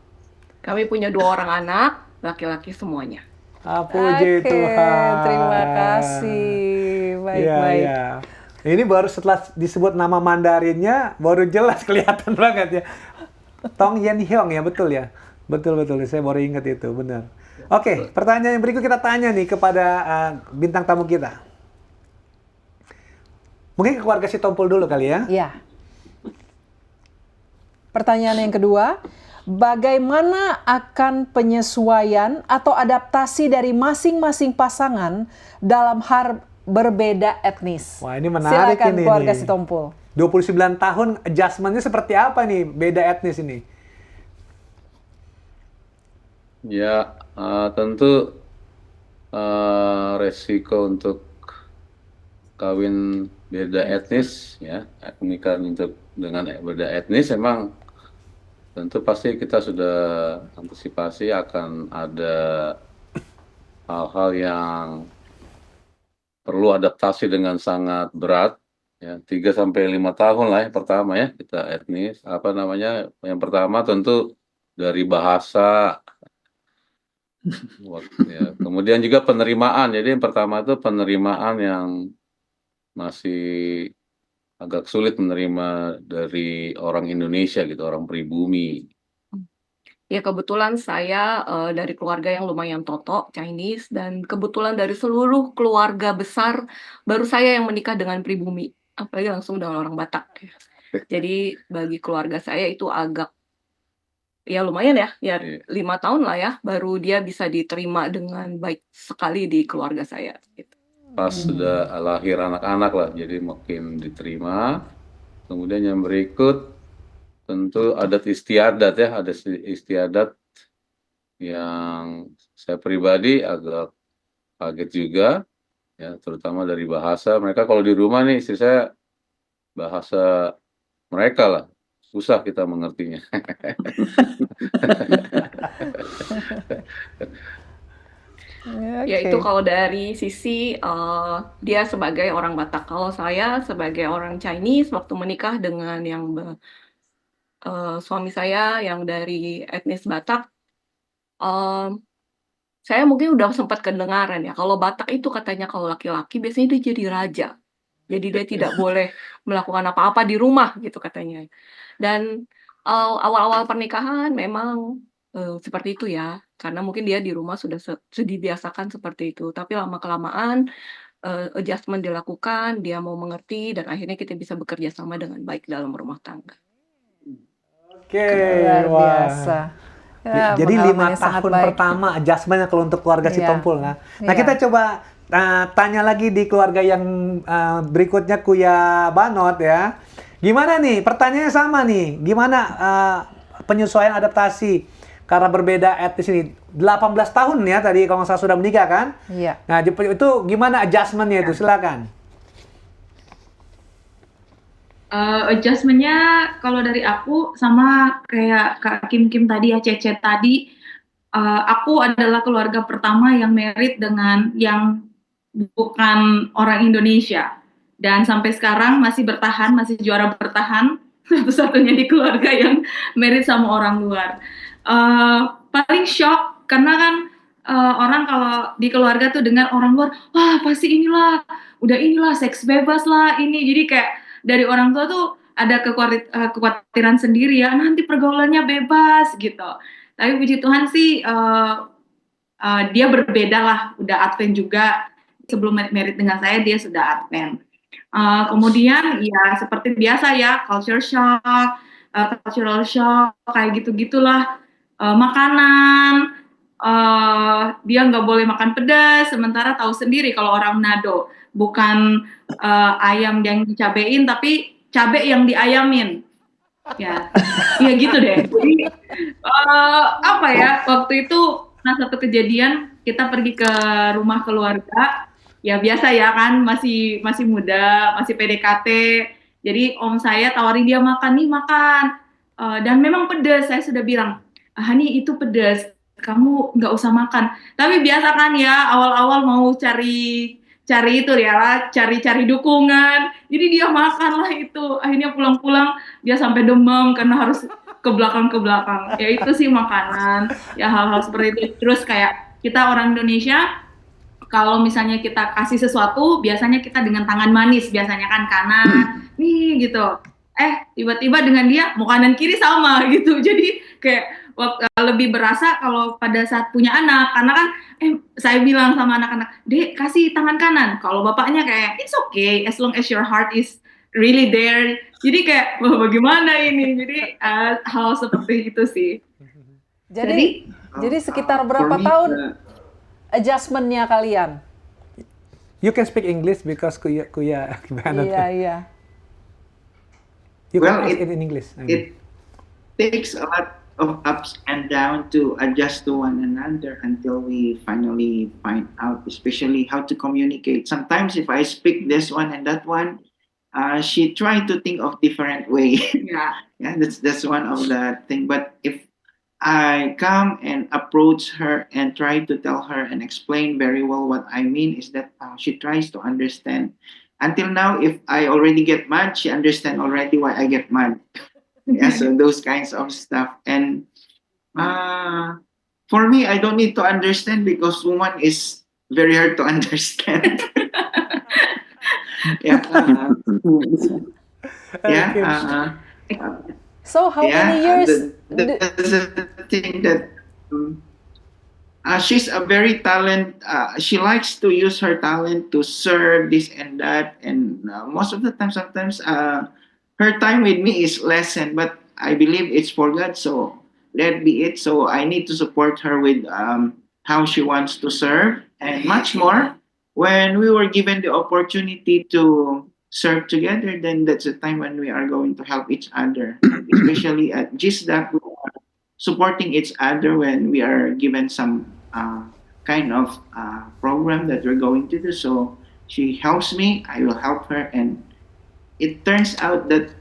Kami punya 2 orang anak, laki-laki semuanya. Puji Oke, Tuhan. terima kasih. Baik-baik. Ya. Ini baru setelah disebut nama Mandarinnya, baru jelas kelihatan banget ya. Tong Yen Hyong ya, betul ya? Betul-betul, saya baru ingat itu, benar. Oke, pertanyaan yang berikut kita tanya nih kepada bintang tamu kita. Mungkin ke keluarga Sitompul dulu kali ya. Iya. Pertanyaan yang kedua, bagaimana akan penyesuaian atau adaptasi dari masing-masing pasangan dalam hal berbeda etnis? Wah, ini menarik. Silakan ini keluarga nih. Sitompul. 29 tahun adjustment-nya seperti apa nih beda etnis ini? Ya, tentu resiko untuk kawin beda etnis, ya, menikah dengan beda etnis, memang tentu pasti kita sudah antisipasi akan ada hal-hal yang perlu adaptasi dengan sangat berat, ya, 3-5 tahun lah ya pertama ya kita etnis. Yang pertama tentu dari bahasa. Ya. Kemudian juga penerimaan. Jadi yang pertama itu penerimaan yang masih agak sulit menerima dari orang Indonesia gitu, orang pribumi. Ya kebetulan saya dari keluarga yang lumayan Toto, Chinese, dan kebetulan dari seluruh keluarga besar, baru saya yang menikah dengan pribumi, apalagi langsung dengan orang Batak. Jadi bagi keluarga saya itu agak, ya lumayan ya, ya Iya. 5 tahun lah ya, baru dia bisa diterima dengan baik sekali di keluarga saya. Gitu. Pas sudah lahir anak-anak lah, jadi makin diterima. Kemudian yang berikut tentu adat istiadat ya, ada istiadat yang saya pribadi agak kaget juga, ya terutama dari bahasa. Mereka kalau di rumah nih, istri saya bahasa mereka lah, susah kita mengertinya. Ya itu kalau dari sisi dia sebagai orang Batak. Kalau saya sebagai orang Chinese, waktu menikah dengan yang suami saya yang dari etnis Batak, saya mungkin udah sempat kedengaran ya, kalau Batak itu katanya kalau laki-laki biasanya dia jadi raja. Jadi dia tidak boleh melakukan apa-apa di rumah gitu katanya. Dan awal-awal pernikahan memang seperti itu ya, karena mungkin dia di rumah sudah dibiasakan seperti itu. Tapi lama-kelamaan adjustment dilakukan, dia mau mengerti, dan akhirnya kita bisa bekerja sama dengan baik dalam rumah tangga. Oke, Luar wah. biasa. Ya, Jadi 5 pengalamannya sangat tahun baik. pertama adjustmentnya kalau untuk keluarga Iya. Sitompul. Nah, Iya. kita coba tanya lagi di keluarga yang berikutnya Kuya Banot ya. Gimana nih? Pertanyaannya sama nih. Gimana penyesuaian adaptasi karena berbeda etnis ini? 18 tahun ya tadi kalau nggak salah sudah menikah kan? Iya. Nah, itu gimana adjustmentnya itu? Silakan. Adjustmentnya kalau dari aku sama kayak Kak Kim tadi ya, Cece tadi, aku adalah keluarga pertama yang married dengan yang bukan orang Indonesia, dan sampai sekarang masih bertahan, masih juara bertahan, satu-satunya di keluarga yang married sama orang luar. Paling shock karena kan orang kalau di keluarga tuh dengar orang luar, wah pasti inilah seks bebas lah ini, jadi kayak dari orang tua tuh ada kekhawatiran sendiri ya, nanti pergaulannya bebas gitu. Tapi puji Tuhan sih dia berbeda lah, udah Advent juga. Sebelum married dengan saya dia sudah Advent. Kemudian ya seperti biasa ya, cultural shock, kayak gitu-gitulah. Makanan, dia nggak boleh makan pedas, sementara tahu sendiri kalau orang Manado bukan ayam yang dicabein, tapi cabe yang diayamin. Ya, ya gitu deh. Jadi apa ya? Waktu itu satu kejadian kita pergi ke rumah keluarga. Ya biasa ya kan, masih muda, masih PDKT. Jadi om saya tawarin dia makan. Dan memang pedas. Saya sudah bilang, Hani itu pedas, kamu nggak usah makan. Tapi biasa kan ya, awal-awal mau cari itu ya, cari dukungan. Jadi dia makan lah itu. Akhirnya pulang-pulang dia sampai demam karena harus ke belakang. Ya itu sih makanan. Ya hal-hal seperti itu. Terus kayak kita orang Indonesia, kalau misalnya kita kasih sesuatu, biasanya kita dengan tangan manis, biasanya kan kanan, nih gitu. Tiba-tiba dengan dia mau kanan kiri sama gitu. Jadi kayak lebih berasa kalau pada saat punya anak, karena kan saya bilang sama anak-anak, Dek kasih tangan kanan. Kalau bapaknya kayak it's okay as long as your heart is really there. Jadi kayak wah bagaimana ini? Jadi hal seperti itu sih. Jadi sekitar berapa tahun adjustment-nya kalian? You can speak English because Kuya Banot. Iya. You Well, can ask it in English. It takes a lot of ups and downs to adjust to one another until we finally find out, especially how to communicate. Sometimes if I speak this one and that one, she tried to think of different way. Yeah, that's one of the thing. But if I come and approach her and try to tell her and explain very well what I mean, is that she tries to understand. Until now, if I already get mad, she understands already why I get mad. Yeah, so those kinds of stuff. And for me, I don't need to understand because woman is very hard to understand. Yeah. Yeah. Okay. So how Yeah. many years? That's the thing that she's a very talent. She likes to use her talent to serve this and that, and most of the time, sometimes her time with me is lessened. But I believe it's for God, so let be it. So I need to support her with how she wants to serve, and much more. When we were given the opportunity to serve together, then that's the time when we are going to help each other, especially at GISDAP. We are supporting each other when we are given some kind of program that we're going to do. So she helps me, I will help her, and it turns out that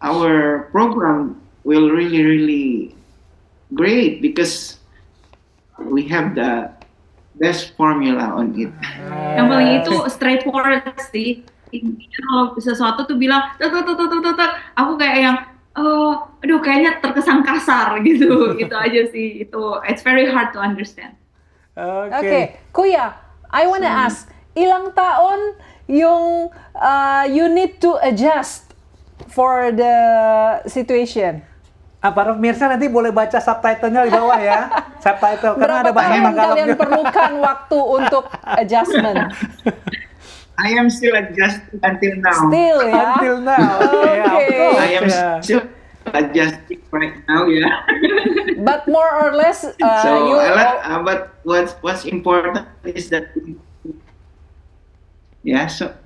our program will really, really great because we have the best formula on it. Yang paling itu straightforward sih. Kalau sesuatu tuh bilang, aku kayak yang, aduh kayaknya terkesan kasar gitu, gitu aja sih. Itu it's very hard to understand. Okay, Kuya, I wanna ask, ilang taon yung you need to adjust for the situation? Para pemirsa nanti boleh baca subtitlenya di bawah ya, subtitle karena ada Berapa bahasa tahun Tagalog kalian juga. perlukan waktu untuk adjustment? I am still adjusting until now. Still ya? Until now. Okay. Okay. I am still adjusting right now, yeah. But more or less, So, you... but what's important is that, yeah. So,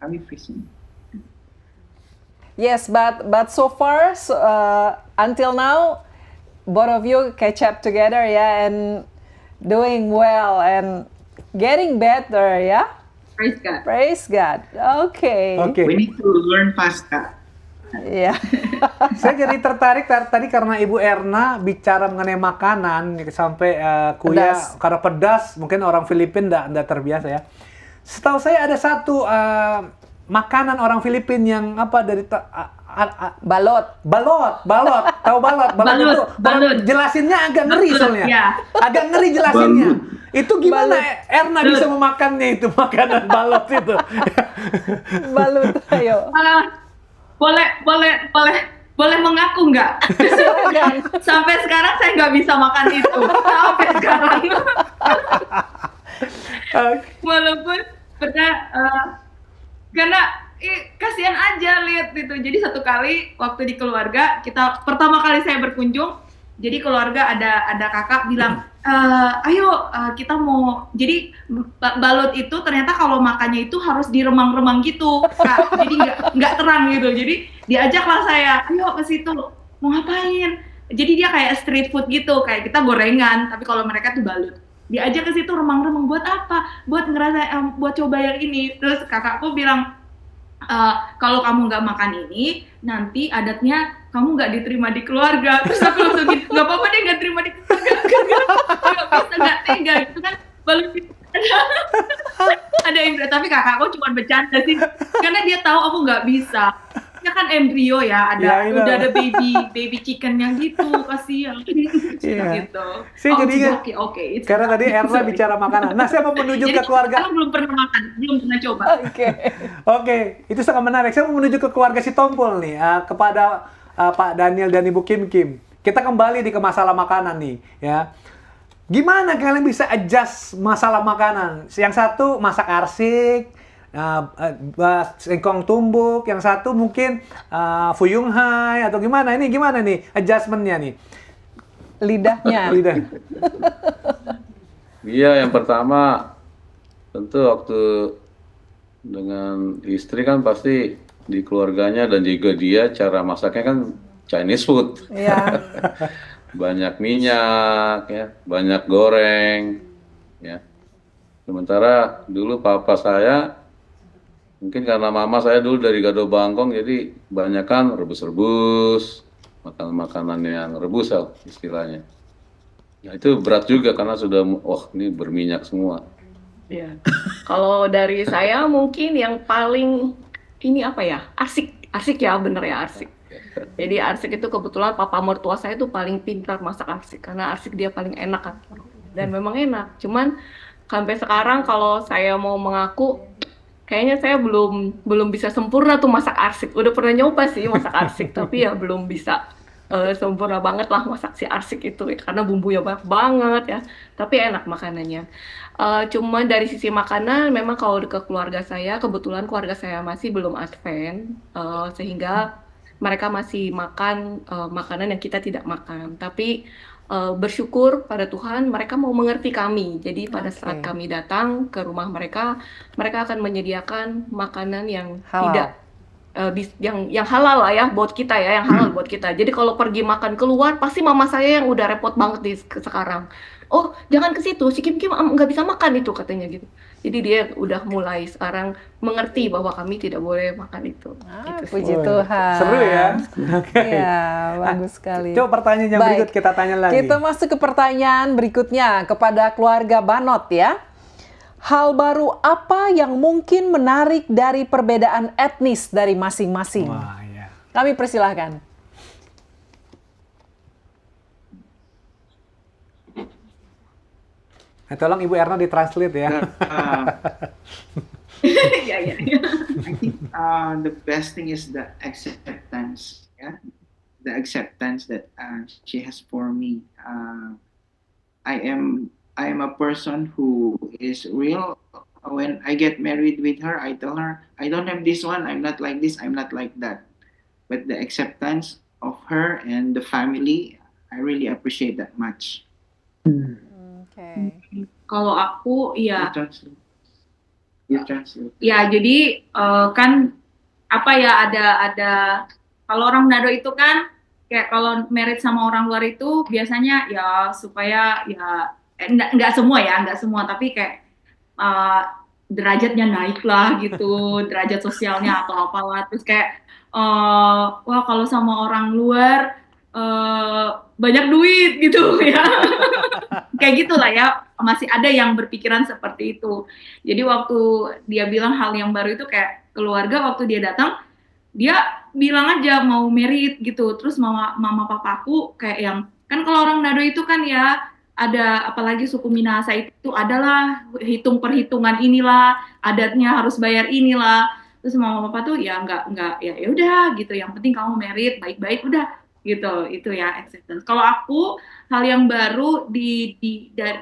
are we freezing? Yes, but so far, until now, both of you catch up together, yeah, and doing well and getting better, yeah. Praise God. Praise God. Okay. Okay. We need to learn fast. Yeah. Saya jadi tertarik tadi karena Ibu Erna bicara mengenai makanan sampai Kuya Pedas. karena pedas, mungkin orang Filipina enggak terbiasa ya. Setahu saya ada satu makanan orang Filipina yang apa dari balot. Tahu balot Balut, itu balut. jelasinnya agak ngeri Balut, soalnya. ya. Agak ngeri jelasinnya. Itu gimana Erna Balut. bisa memakannya itu makanan balot itu? Balut, ayo. Boleh mengaku nggak? Silakan. Sampai sekarang saya nggak bisa makan itu. Sampai sekarang. Walaupun pernah, karena kasihan aja lihat itu. Jadi satu kali waktu di keluarga pertama kali saya berkunjung, jadi keluarga ada kakak bilang, ayo kita mau, jadi balut itu ternyata kalau makannya itu harus diremang-remang gitu, Kak. Jadi nggak terang gitu. Jadi diajaklah saya, ayo ke situ, mau ngapain? Jadi dia kayak street food gitu, kayak kita gorengan, tapi kalau mereka tuh balut. Diajak ke situ remang-remang, buat apa? Buat buat coba yang ini. Terus kakakku bilang, kalau kamu nggak makan ini, nanti adatnya kamu nggak diterima di keluarga. Terus aku langsung gitu, nggak apa-apa deh nggak terima di keluarga, nggak bisa, nggak tega gitu kan. Balut ada yang, tapi kakakku cuma bercanda sih, karena dia tahu aku nggak bisa. Ya kan embrio ya, udah ada baby chicken yang gitu, kasihan gitu. Saya jadi ingat, oke. karena tadi Erna bicara makanan. Nah, saya mau menuju ke keluarga. Aku belum pernah makan, belum pernah coba. Oke, itu sangat menarik. Saya mau menuju ke keluarga si Tompul nih, kepada Pak Daniel dan Ibu Kim Kim. Kita kembali ke masalah makanan nih, ya. Gimana kalian bisa adjust masalah makanan? Yang satu masak arsik, singkong tumbuk, yang satu mungkin fuyung hai atau gimana? Ini gimana nih adjustmentnya nih? Lidahnya. Iya, yang pertama tentu waktu dengan istri kan pasti di keluarganya dan juga dia cara masaknya kan Chinese food. Iya. Banyak minyak ya, banyak goreng ya. Sementara dulu papa saya, mungkin karena mama saya dulu dari Gado Bangkong, jadi kebanyakan rebus-rebus, makan makanan yang rebus istilahnya. Nah, itu berat juga karena sudah, ini berminyak semua. Ya. Kalau dari saya mungkin yang paling ini apa ya, arsik ya, bener ya, arsik. Jadi arsik itu kebetulan papa mertua saya tuh paling pintar masak arsik, karena arsik dia paling enak kan. Dan memang enak, cuman Sampai sekarang kalau saya mau mengaku, kayaknya saya belum bisa sempurna tuh masak arsik. Udah pernah nyoba sih masak arsik, tapi ya belum bisa sempurna banget lah masak si arsik itu karena bumbunya banyak banget ya. Tapi enak makanannya. Cuma dari sisi makanan, memang kalau ke keluarga saya, kebetulan keluarga saya masih belum Advent, sehingga mereka masih makan makanan yang kita tidak makan. Tapi bersyukur pada Tuhan, mereka mau mengerti kami. Jadi pada saat kami datang ke rumah mereka, mereka akan menyediakan makanan yang Halal. tidak yang halal lah ya buat kita ya, yang halal buat kita. Jadi kalau pergi makan keluar, pasti mama saya yang udah repot banget sekarang. Oh, jangan ke situ, si Kim nggak bisa makan itu katanya gitu. Jadi dia udah mulai sekarang mengerti bahwa kami tidak boleh makan itu. Gitu sih. Puji Tuhan. Seru ya. Oke. Iya, bagus sekali. Coba pertanyaan yang Baik. berikut kita tanya lagi. Kita masuk ke pertanyaan berikutnya kepada keluarga Banot ya. Hal baru apa yang mungkin menarik dari perbedaan etnis dari masing-masing? Wah, ya. Kami persilahkan. Tolong Ibu Erna ditranslate ya. Ya. I think the best thing is the acceptance, yeah, the acceptance that she has for me. I am a person who is real. When I get married with her, I tell her I don't have this one. I'm not like this. I'm not like that. But the acceptance of her and the family, I really appreciate that much. Okay. Kalau aku ya You translate. ya jadi kan apa ya ada kalau orang Manado itu kan kayak kalau married sama orang luar itu biasanya ya supaya ya nggak semua tapi kayak derajatnya naik lah gitu, derajat sosialnya atau apalah, terus kayak wah kalau sama orang luar banyak duit gitu ya. Kayak gitulah ya, masih ada yang berpikiran seperti itu. Jadi waktu dia bilang hal yang baru itu kayak keluarga, waktu dia datang dia bilang aja mau merit gitu, terus mama papaku kayak yang kan kalau orang Manado itu kan ya ada, apalagi suku Minahasa itu adalah perhitungan inilah, adatnya harus bayar inilah, terus mama papa tuh ya nggak ya udah gitu, yang penting kamu merit baik-baik udah gitu, itu ya acceptance. Kalau aku hal yang baru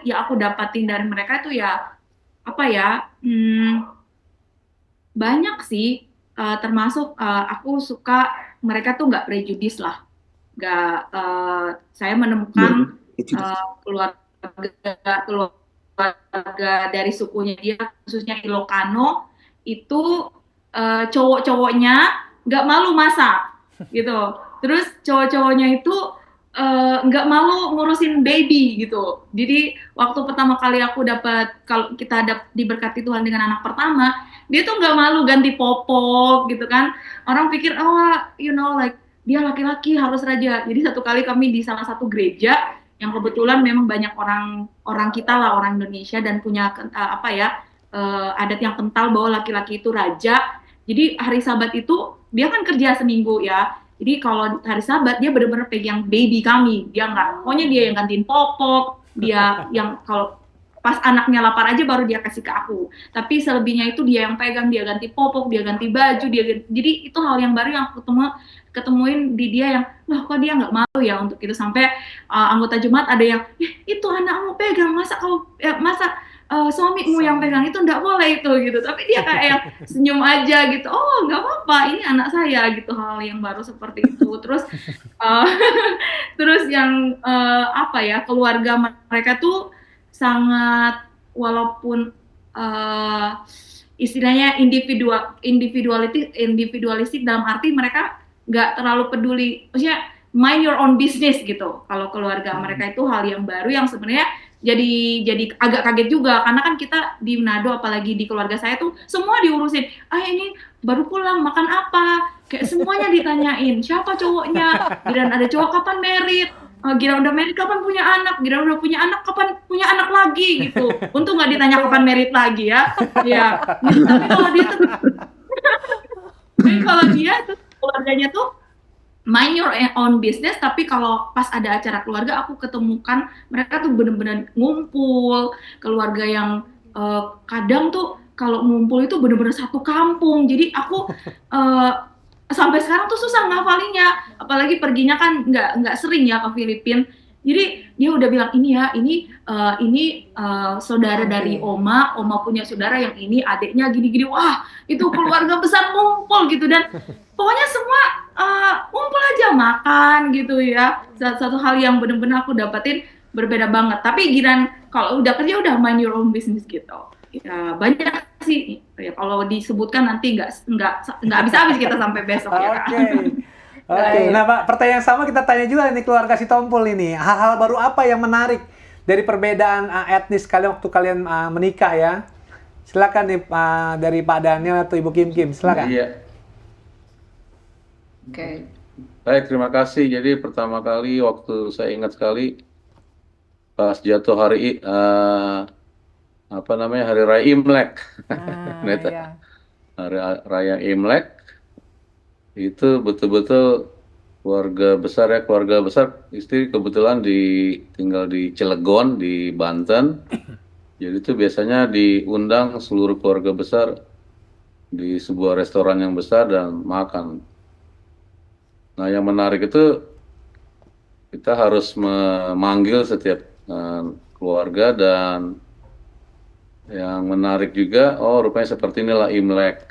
ya aku dapatin dari mereka itu ya apa ya, banyak sih, termasuk aku suka mereka tuh nggak prejudis lah, nggak saya menemukan keluarga dari sukunya dia, khususnya Ilocano itu cowok-cowoknya nggak malu masak gitu. Terus cowok-cowoknya itu nggak malu ngurusin baby gitu. Jadi waktu pertama kali aku kalau kita diberkati Tuhan dengan anak pertama, dia tuh nggak malu ganti popok gitu kan. Orang pikir like dia laki-laki harus raja. Jadi satu kali kami di salah satu gereja yang kebetulan memang banyak orang kita lah, orang Indonesia, dan punya adat yang kental bahwa laki-laki itu raja. Jadi hari Sabat itu dia kan kerja seminggu ya. Jadi kalau hari Sabat dia benar-benar pegang baby kami. Dia pokoknya dia yang gantiin popok, dia yang kalau pas anaknya lapar aja baru dia kasih ke aku. Tapi selebihnya itu dia yang pegang, dia ganti popok, dia ganti baju, jadi itu hal yang baru yang aku ketemuin di dia, yang loh kok dia nggak malu ya untuk itu. Sampai anggota jemaat ada yang itu anakmu pegang, masa suamimu yang pegang, itu nggak boleh itu gitu. Tapi dia kayak yang senyum aja gitu, oh nggak apa-apa, ini anak saya gitu. Hal yang baru seperti itu. Terus terus yang keluarga mereka tuh sangat, walaupun istilahnya individualistik dalam arti mereka nggak terlalu peduli, maksudnya mind your own business gitu. Kalau keluarga mereka itu hal yang baru yang sebenarnya jadi agak kaget juga, karena kan kita di Manado, apalagi di keluarga saya tuh semua diurusin. Ini baru pulang makan apa, kayak semuanya ditanyain siapa cowoknya, dan ada cowok kapan merit, Gira udah merit kapan punya anak, Gira udah punya anak kapan punya anak lagi gitu. Untung nggak ditanya kapan merit lagi ya. Ya. Tapi kalau dia tuh keluarganya tuh mind your own business, tapi kalau pas ada acara keluarga aku ketemukan mereka tuh bener-bener ngumpul, keluarga yang kadang tuh kalau ngumpul itu bener-bener satu kampung. Jadi aku sampai sekarang tuh susah ngafalinnya, apalagi perginya kan nggak sering ya ke Filipina. Jadi dia udah bilang ini ya, ini saudara dari Oma punya saudara yang ini adiknya gini-gini. Wah, itu keluarga besar ngumpul gitu, dan pokoknya semua ngumpul aja makan gitu ya. Satu hal yang benar-benar aku dapetin berbeda banget. Tapi giran kalau udah kerja udah mind your own business gitu. Ya banyak sih. Ya kalau disebutkan nanti nggak habis-habis kita sampai besok ya. Oke. Nah, Pak, pertanyaan sama kita tanya juga nih keluarga si Tompul ini. Hal-hal baru apa yang menarik dari perbedaan etnis kalian waktu kalian menikah ya? Silakan nih dari Pak Daniel atau Ibu Kim. Silakan. Iya. Oke. Baik, terima kasih. Jadi pertama kali waktu saya ingat sekali pas jatuh hari Hari Raya Imlek. Iya. Hari Raya Imlek itu betul-betul keluarga besar istri kebetulan tinggal di Cilegon di Banten. Jadi itu biasanya diundang seluruh keluarga besar di sebuah restoran yang besar dan makan. Nah, yang menarik itu kita harus memanggil setiap keluarga, dan yang menarik juga, rupanya seperti inilah Imlek.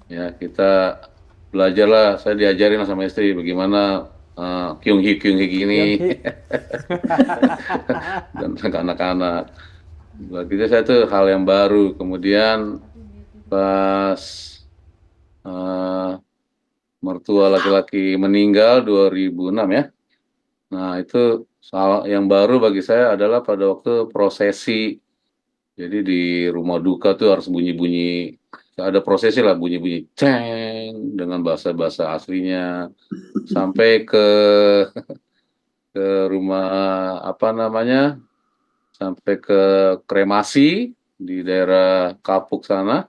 Ya, kita belajarlah, saya diajarin sama istri bagaimana kyung-hee ini dan anak-anak. Bagi saya itu hal yang baru. Kemudian pas mertua laki-laki meninggal 2006 ya. Nah, itu hal yang baru bagi saya adalah pada waktu prosesi. Jadi di rumah duka tuh harus bunyi-bunyi, ada prosesi lah, bunyi-bunyi ceng dengan bahasa-bahasa aslinya sampai ke rumah sampai ke kremasi di daerah Kapuk sana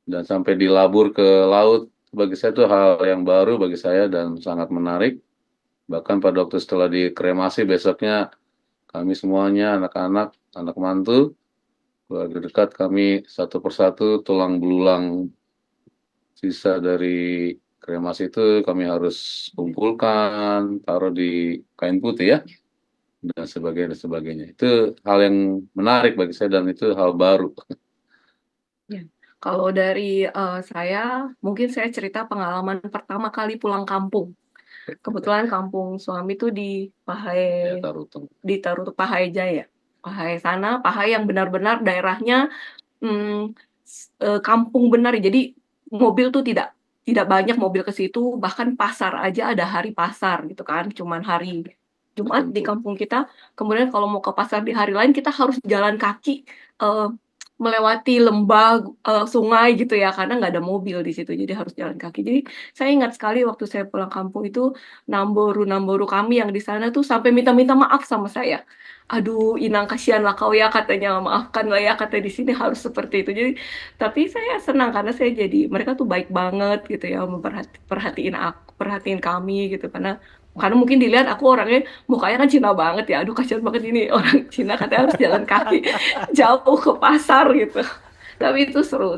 dan sampai dilabur ke laut. Bagi saya itu hal yang baru bagi saya dan sangat menarik. Bahkan pada waktu setelah dikremasi besoknya kami semuanya anak-anak, anak mantu, keluarga dekat, kami satu persatu tulang belulang sisa dari kremasi itu kami harus kumpulkan, taruh di kain putih ya, dan sebagainya. Itu hal yang menarik bagi saya dan itu hal baru. Ya. Kalau dari saya, mungkin saya cerita pengalaman pertama kali pulang kampung. Kebetulan kampung suami itu di Pahai, di Tarutung Pahai Jaya. Pahai sana, Pahai yang benar-benar daerahnya kampung benar. Jadi mobil tuh tidak banyak mobil ke situ, bahkan pasar aja ada hari pasar gitu kan, cuman hari Jumat di kampung kita. Kemudian kalau mau ke pasar di hari lain kita harus jalan kaki melewati lembah, sungai gitu ya, karena nggak ada mobil di situ, jadi harus jalan kaki. Jadi saya ingat sekali waktu saya pulang kampung itu, namboru kami yang di sana tuh sampai minta-minta maaf sama saya. Aduh, Inang kasihan lah kau ya, katanya, maafkan lah ya, kata di sini harus seperti itu. Jadi, tapi saya senang karena mereka tuh baik banget gitu ya, perhatiin kami gitu, karena mungkin dilihat aku orangnya mukanya kan Cina banget ya, aduh kasihan banget ini orang Cina katanya harus jalan kaki jauh ke pasar gitu. Tapi itu seru,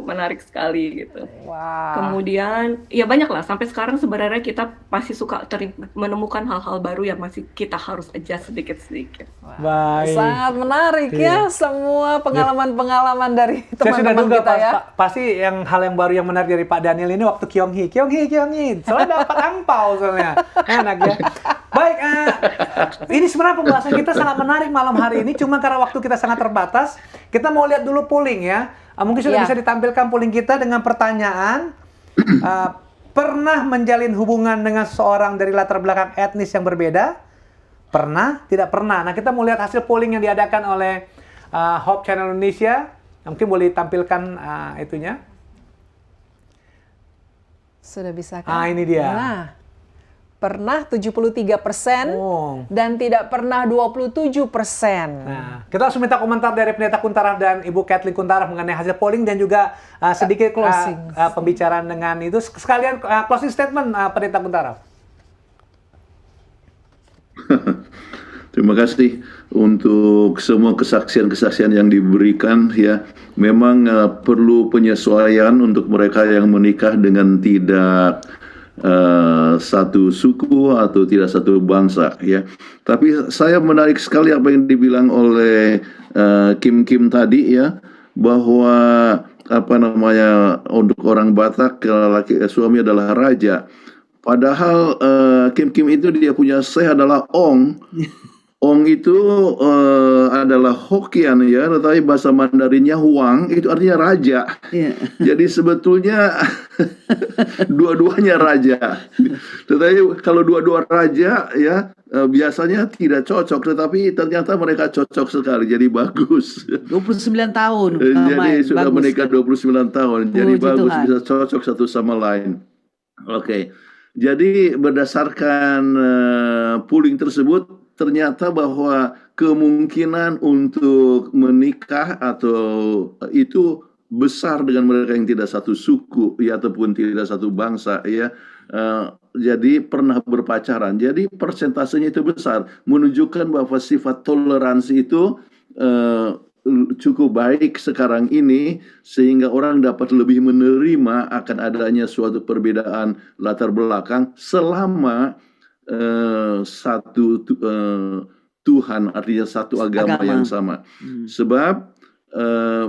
menarik sekali gitu. Wow. Kemudian ya banyak lah, sampai sekarang sebenarnya kita masih suka menemukan hal-hal baru yang masih kita harus adjust sedikit-sedikit. Baik. Sangat menarik ya semua pengalaman-pengalaman dari teman-teman kita ya. Pasti hal yang baru yang menarik dari Pak Daniel ini waktu Kyung-hee. Soalnya dapat angpau soalnya. Enak ya. Baik, ini sebenarnya pembahasan kita sangat menarik malam hari ini. Cuma karena waktu kita sangat terbatas, kita mau lihat dulu polling ya. Mungkin sudah bisa ditampilkan polling kita dengan pertanyaan. Pernah menjalin hubungan dengan seorang dari latar belakang etnis yang berbeda? Pernah? Tidak pernah? Nah, kita mau lihat hasil polling yang diadakan oleh Hope Channel Indonesia. Mungkin boleh tampilkan itunya. Sudah bisa kan? Ini dia. Nah, pernah 73% dan tidak pernah 27%. Nah, kita langsung minta komentar dari Pendeta Kuntaraf dan Ibu Kathleen Kuntaraf mengenai hasil polling dan juga sedikit pembicaraan dengan itu. Sekalian closing statement Pendeta Kuntaraf. Terima kasih untuk semua kesaksian-kesaksian yang diberikan ya. Memang perlu penyesuaian untuk mereka yang menikah dengan tidak satu suku atau tidak satu bangsa ya. Tapi saya menarik sekali apa yang dibilang oleh Kim tadi ya, bahwa apa namanya, untuk orang Batak suami adalah raja. Padahal Kim itu dia punya saya adalah Ong. Ong itu adalah Hokkien ya, tetapi bahasa Mandarinnya Huang, itu artinya raja. Jadi sebetulnya dua-duanya raja. Tetapi kalau dua-dua raja ya biasanya tidak cocok, tetapi ternyata mereka cocok sekali, jadi bagus. 29 tahun. Jadi sudah bagus, menikah 29 tahun, jadi Puji bagus, Tuhan. bisa cocok satu sama lain. Oke. Jadi berdasarkan polling tersebut, ternyata bahwa kemungkinan untuk menikah atau itu besar dengan mereka yang tidak satu suku ya, ataupun tidak satu bangsa ya. Jadi pernah berpacaran. Jadi persentasenya itu besar, menunjukkan bahwa sifat toleransi itu cukup baik sekarang ini, sehingga orang dapat lebih menerima akan adanya suatu perbedaan latar belakang selama satu Tuhan, artinya satu agama yang sama. Sebab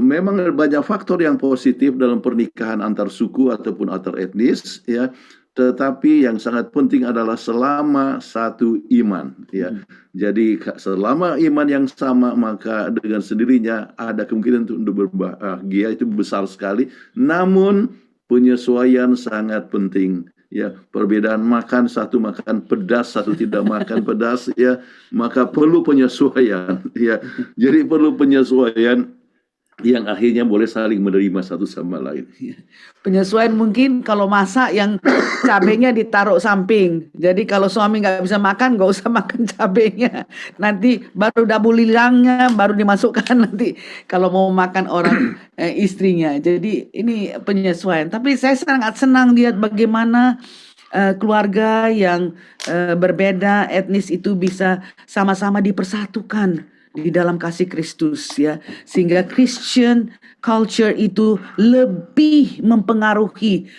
memang banyak faktor yang positif dalam pernikahan antar suku ataupun antar etnis ya, tetapi yang sangat penting adalah selama satu iman ya. Jadi selama iman yang sama, maka dengan sendirinya ada kemungkinan untuk berbahagia, itu besar sekali. Namun penyesuaian sangat penting ya. Perbedaan makan, satu makan pedas, satu tidak makan pedas ya, maka perlu penyesuaian ya. Jadi perlu penyesuaian yang akhirnya boleh saling menerima satu sama lain. Penyesuaian mungkin kalau masak yang cabenya ditaruh samping. Jadi kalau suami nggak bisa makan, nggak usah makan cabenya. Nanti baru dabu lilangnya baru dimasukkan nanti kalau mau makan orang istrinya. Jadi ini penyesuaian. Tapi saya sangat senang lihat bagaimana keluarga yang berbeda etnis itu bisa sama-sama dipersatukan di dalam kasih Kristus ya, sehingga Christian culture itu lebih mempengaruhi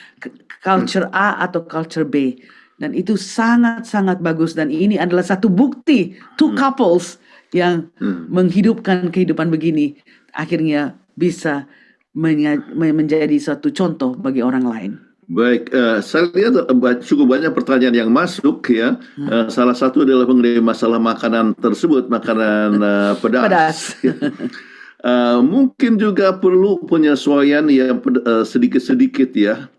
culture A atau culture B, dan itu sangat-sangat bagus. Dan ini adalah satu bukti two couples yang menghidupkan kehidupan begini akhirnya bisa menjadi suatu contoh bagi orang lain. Baik, saya lihat cukup banyak pertanyaan yang masuk ya. Salah satu adalah mengenai masalah makanan tersebut, makanan pedas. Mungkin juga perlu penyesuaian ya, sedikit-sedikit ya.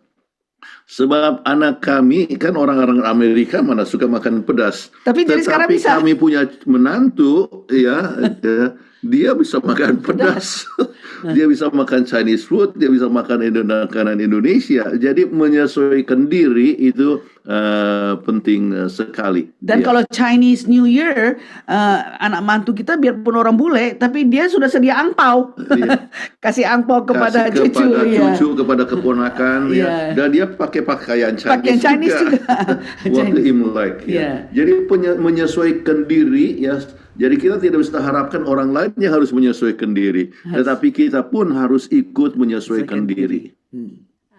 Sebab anak kami kan orang-orang Amerika mana suka makan pedas. Tapi jadi sekarang bisa. Kami punya menantu ya, dia bisa makan pedas. Dia bisa makan Chinese food, dia bisa makan makanan Indonesia. Jadi menyesuaikan diri itu penting sekali. Dan kalau Chinese New Year, anak mantu kita biarpun orang bule, tapi dia sudah sedia angpau. Kasih angpau kepada cucu, kepada keponakan ya. Dan dia pakai pakaian Chinese juga. Waktu Imlek ya. Jadi menyesuaikan diri ya. Jadi kita tidak bisa harapkan orang lain yang harus menyesuaikan diri, tetapi kita pun harus ikut menyesuaikan diri.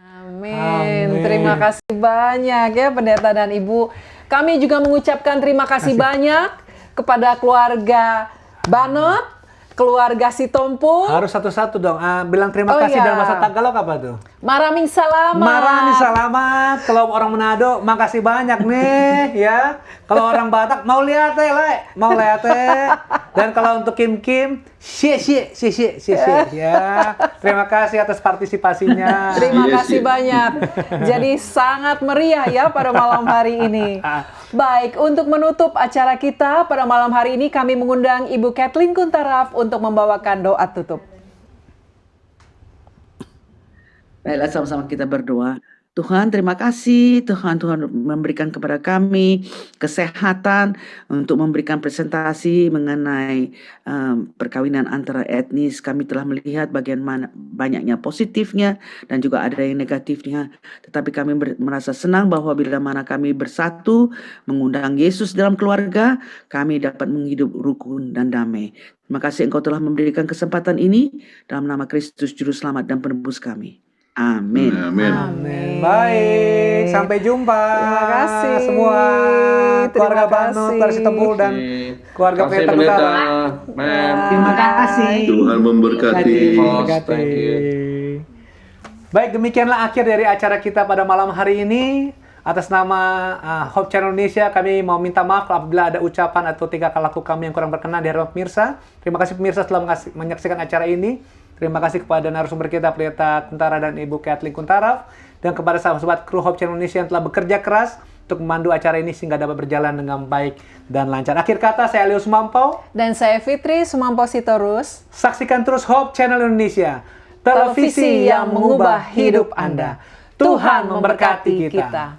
Amin. Terima kasih banyak ya Pendeta dan Ibu. Kami juga mengucapkan terima kasih banyak kepada keluarga Banot, keluarga Sitompul. Harus satu-satu dong. Bilang terima kasih dalam bahasa Tagalog apa tuh? Maraming salamat. Maraming salamat. Kalau orang Manado, makasih banyak nih ya. Kalau orang Batak, mau lihat mau lihat. Dan kalau untuk Kim, xie ya. Terima kasih atas partisipasinya. Terima kasih banyak. Jadi sangat meriah ya pada malam hari ini. Baik, untuk menutup acara kita pada malam hari ini, kami mengundang Ibu Kathleen Kuntaraf untuk membawakan doa tutup. Baiklah, sama-sama kita berdoa. Tuhan, terima kasih. Tuhan memberikan kepada kami kesehatan untuk memberikan presentasi mengenai perkawinan antara etnis. Kami telah melihat bagaimana banyaknya positifnya dan juga ada yang negatifnya. Tetapi kami merasa senang bahwa bila mana kami bersatu mengundang Yesus dalam keluarga, kami dapat menghidup rukun dan damai. Terima kasih Engkau telah memberikan kesempatan ini dalam nama Kristus Juru Selamat dan Penebus kami. Amin. Amin. Baik, sampai jumpa. Terima kasih semua keluarga Terima Banut, kasih. Keluarga Tembul dan keluarga Terima kasih, Pendeta Pendeta. Utara. Ma'am. Terima kasih. Tuhan memberkati. Host, thank you. Baik, demikianlah akhir dari acara kita pada malam hari ini. Atas nama Hope Channel Indonesia, kami mau minta maaf apabila ada ucapan atau tingkah laku kami yang kurang berkenan di hadapan pemirsa. Terima kasih pemirsa telah menyaksikan acara ini. Terima kasih kepada narasumber kita, Pendeta Kuntara dan Ibu Kathleen Kuntaraf. Dan kepada sahabat kru Hope Channel Indonesia yang telah bekerja keras untuk memandu acara ini sehingga dapat berjalan dengan baik dan lancar. Akhir kata, saya Leo Sumampau. Dan saya Fitri Sumampo Sitorus. Saksikan terus Hope Channel Indonesia, televisi yang mengubah hidup Anda. Tuhan memberkati kita.